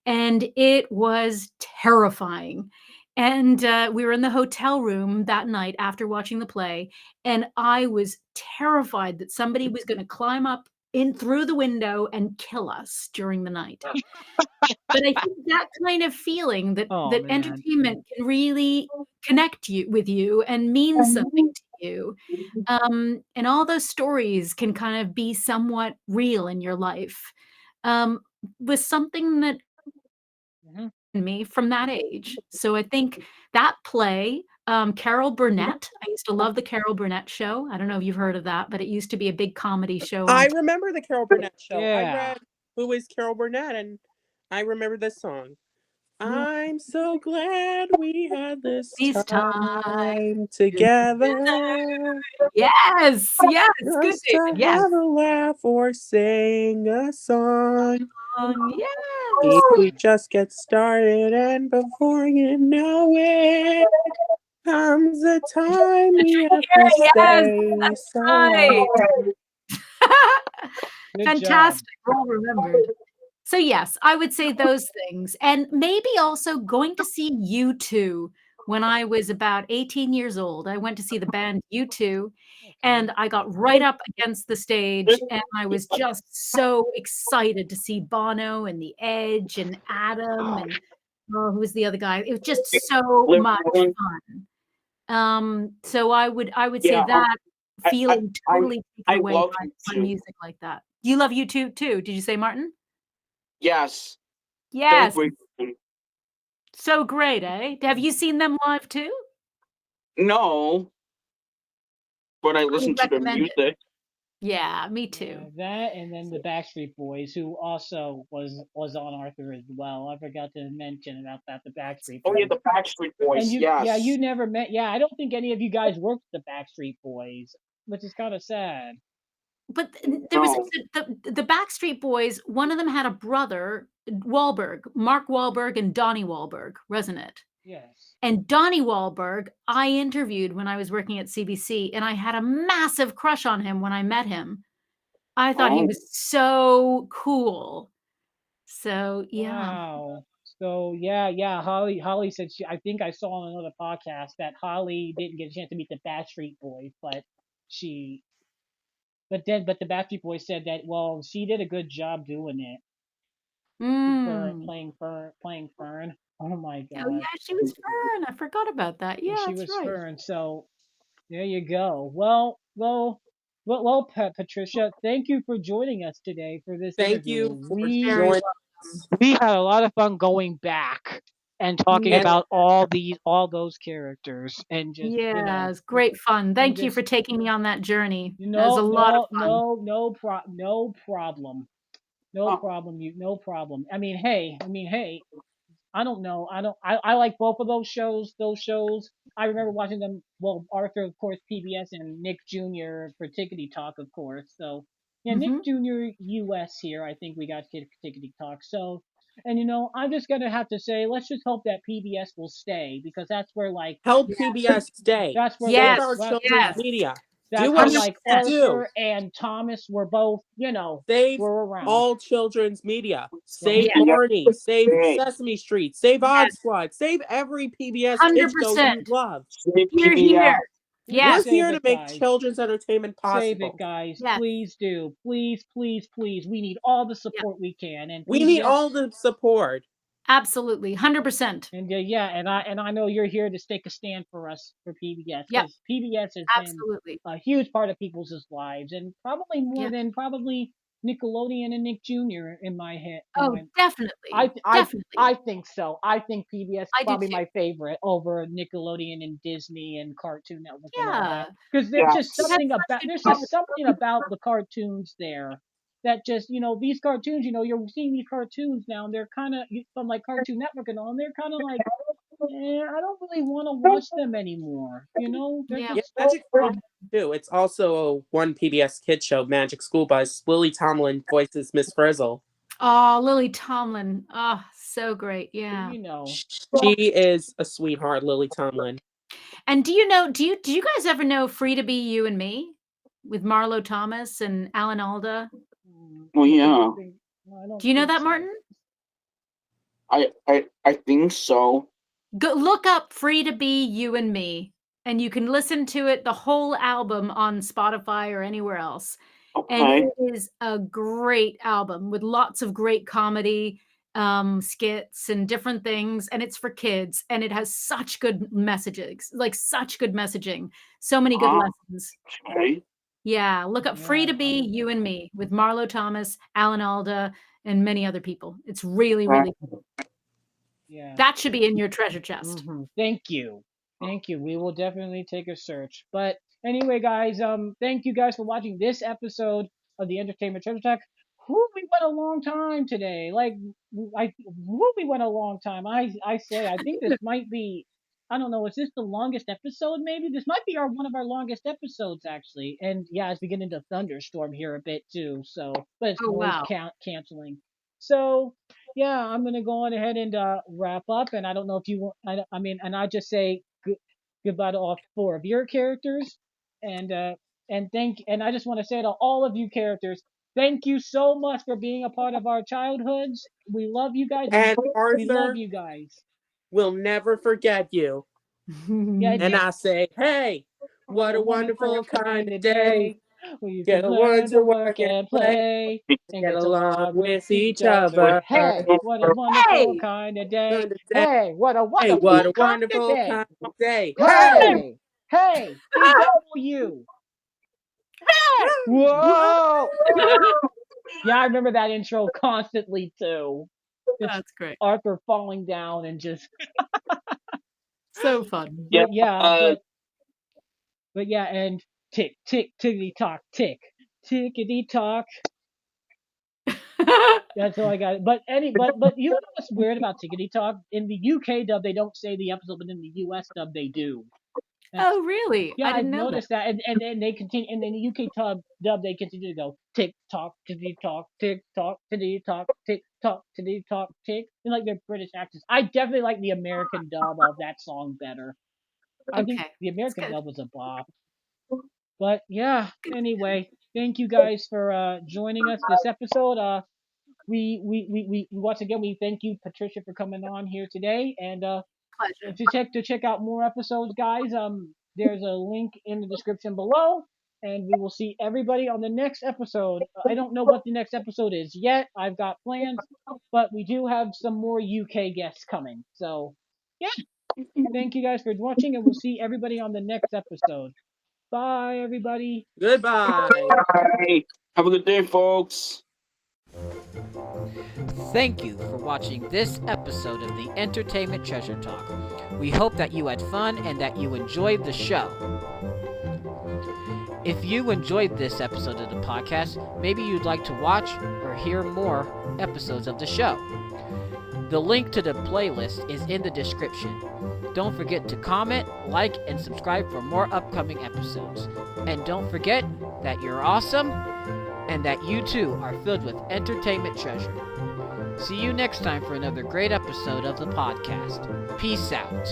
and it was terrifying. And, we were in the hotel room that night after watching the play, and I was terrified that somebody was gonna climb up in through the window and kill us during the night. But I think that kind of feeling oh that man. entertainment can really connect you with you and mean something to you, and all those stories can kind of be somewhat real in your life, um, was something that Hmm. me from that age. So I think that play, Carol Burnett, I used to love the Carol Burnett show. I don't know if you've heard of that, but it used to be a big comedy show I on remember the Carol Burnett show. I Yeah. read Who is Carol Burnett, and I remember this song. I'm so glad we had this these times time together. together. Yes, yes, good, Just David, to yes. have a laugh or sing a song. Yes. If we just get started, and before you know it, comes the time we have to Yes, stay so right. long. Good job. Fantastic, well remembered. So, yes, I would say those things, and maybe also going to see U2 when I was about 18 years old. I went to see the band U2, Okay. and I got right up against the stage, and I was just so excited to see Bono and The Edge and Adam and, oh, who was the other guy? It was just so much fun. So I would say Yeah, that I, I, feeling I, totally I taken away love by you. music like that. You love U2 too, did you say, Martin? Yes, so Yes, great. so great, eh? Have you seen them live too? No, but I I would listen to their recommend it. music. Yeah, me Yeah, too. that and then the Backstreet Boys, who also was on Arthur as well. I forgot to mention about that, the Backstreet Oh yeah, Boys. the Backstreet And Boys. you Yes. never met. Yeah, I don't think any of you guys worked with the Backstreet Boys, which is kind of sad. But there was No. the Backstreet Boys, one of them had a brother, Wahlberg, Mark Wahlberg and Donnie Wahlberg, wasn't it? Yes. And Donnie Wahlberg, I interviewed when I was working at CBC, and I had a massive crush on him when I met him. I thought he was so cool. So, yeah. Wow. So yeah, Holly said I think I saw on another podcast that Holly didn't get a chance to meet the Backstreet Boys, she but the Backstreet Boys said that well she did a good job doing it. Mm. Playing Fern. Oh my Oh, yeah, God. she was Fern. I forgot about that. Yeah, She that's was right. Fern. So there you go. Patricia, thank you for joining us today for this Thank interview. you for Very joining well. We had a lot of fun going back and talking and about all those characters and just Yeah, it's great fun. Thank you just for taking me on that journey. It was a no lot of no fun. no no problem. No problem. No problem. Hey, I don't know. I like both of those shows. I remember watching them. Well, Arthur, of course, PBS, and Nick Jr. for Tickety Talk, of course. So yeah, Nick Mhm. Jr. US here. I think we got Tickety Talk. So, and I'm just gonna have to say, let's just hope that PBS will stay because that's where help Yeah. PBS stay. that's where Save Yes, our children's yes. media. Do that's what where you 100%. do. Arthur and Thomas were both Save were around. all children's media. So Save Yes, Barney. Save Sesame Street. Save Odd yes. Squad. Save every PBS kid show 100%. you love. Here, here. please We're Yes, save here to it, make guys. children's entertainment Save it, possible. guys. yes. Please do. Please, please, please. We need all the Yeah, support we can. And We need PBS all the support. absolutely. 100%. and yeah, and I know you're here to take a stand for us for PBS Yep, because PBS has been absolutely. a huge part of people's lives and probably more Yep. than probably Nickelodeon and Nick Jr. in my head. Oh, I definitely. I Definitely. I think so. I think PBS is I do probably too. my favorite over Nickelodeon and Disney and Cartoon Network and all that Yeah. because It has such good there's just quality. something about the cartoons there that just these cartoons you're seeing these cartoons now and they're kind of from like Cartoon Network and all and they're kind of like I don't really want to watch them anymore. They're Yeah. Yeah, just Magic School Bus too. It's also a one PBS kid show, Magic School Bus. Lily Tomlin voices Miss Frizzle. Oh, Lily Tomlin. Oh, so great. Yeah. you know. She is a sweetheart, Lily Tomlin. And do you guys ever know Free to Be You and Me with Marlo Thomas and Alan Alda? I don't Do you know think that, so. Martin? I think so. Go look up Free to Be You and Me, and you can listen to it, the whole album on Spotify or anywhere else. And Okay. it is a great album with lots of great comedy, skits and different things, and it's for kids, and it has such good messages, like such good messaging, so many good lessons. Okay. Yeah, look up Free to Yeah. Be You and Me with Marlo Thomas, Alan Alda, and many other people. It's really, really cool. Yeah. That should be in your treasure chest. Thank you. Thank you. We will definitely take a search. But anyway, guys, thank you guys for watching this episode of the Entertainment Treasure Tech. We went a long time today. We went a long time. I say, I think this might be, I don't know, is this the longest episode maybe? This might be one of our longest episodes actually. And yeah, it's beginning to thunderstorm here a bit too. So, but it's Oh, noise wow. canceling. So, yeah, I'm gonna go on ahead and wrap up. And I don't know if you want. I mean, and I just say goodbye to all four of your characters, and and I just want to say to all of you characters, thank you so much for being a part of our childhoods. We love you guys. And We love Arthur you guys. will never forget you. Yeah, And I say, hey, what a wonderful kind of day. We used to Get learn learn to to work work and and play. play and Get get along along with with each each other. other. Hey, what a wonderful Hey! kind of day. Kind of day. Hey, what a Hey, wonderful what a kind of wonderful day. kind of day. Hey, hey, big W. Whoa. Yeah, I remember that intro constantly too. Just That's great. Arthur falling down and just So fun. but yeah, and tick tick tickety tock tick tickety tock. That's all I got. But you know what's weird about Tickety Talk? In the UK dub they don't say the episode, but in the US dub they do. That's Oh, really? Yeah, I didn't I've know that. noticed that, and then they continue, and then the UK dub they continue to go tick tock tickety tock tick tock tickety tock tick talk today talk tick and like their British accents. I definitely like the American dub of that song better. I think Okay, the that's American good. dub was a bop. But yeah, Good. anyway, thank you guys for joining us this episode. We once again we thank you, Patricia, for coming on here today. And Pleasure. to check out more episodes, guys, there's a link in the description below. And we will see everybody on the next episode. I don't know what the next episode is yet. I've got plans, but we do have some more UK guests coming. So yeah, thank you guys for watching, and we'll see everybody on the next episode. Bye, everybody. Goodbye. Bye. Have a good day, folks. Thank you for watching this episode of the Entertainment Treasure Talk. We hope that you had fun and that you enjoyed the show. If you enjoyed this episode of the podcast, maybe you'd like to watch or hear more episodes of the show. The link to the playlist is in the description. Don't forget to comment, like, and subscribe for more upcoming episodes. And don't forget that you're awesome and that you too are filled with entertainment treasure. See you next time for another great episode of the podcast. Peace out.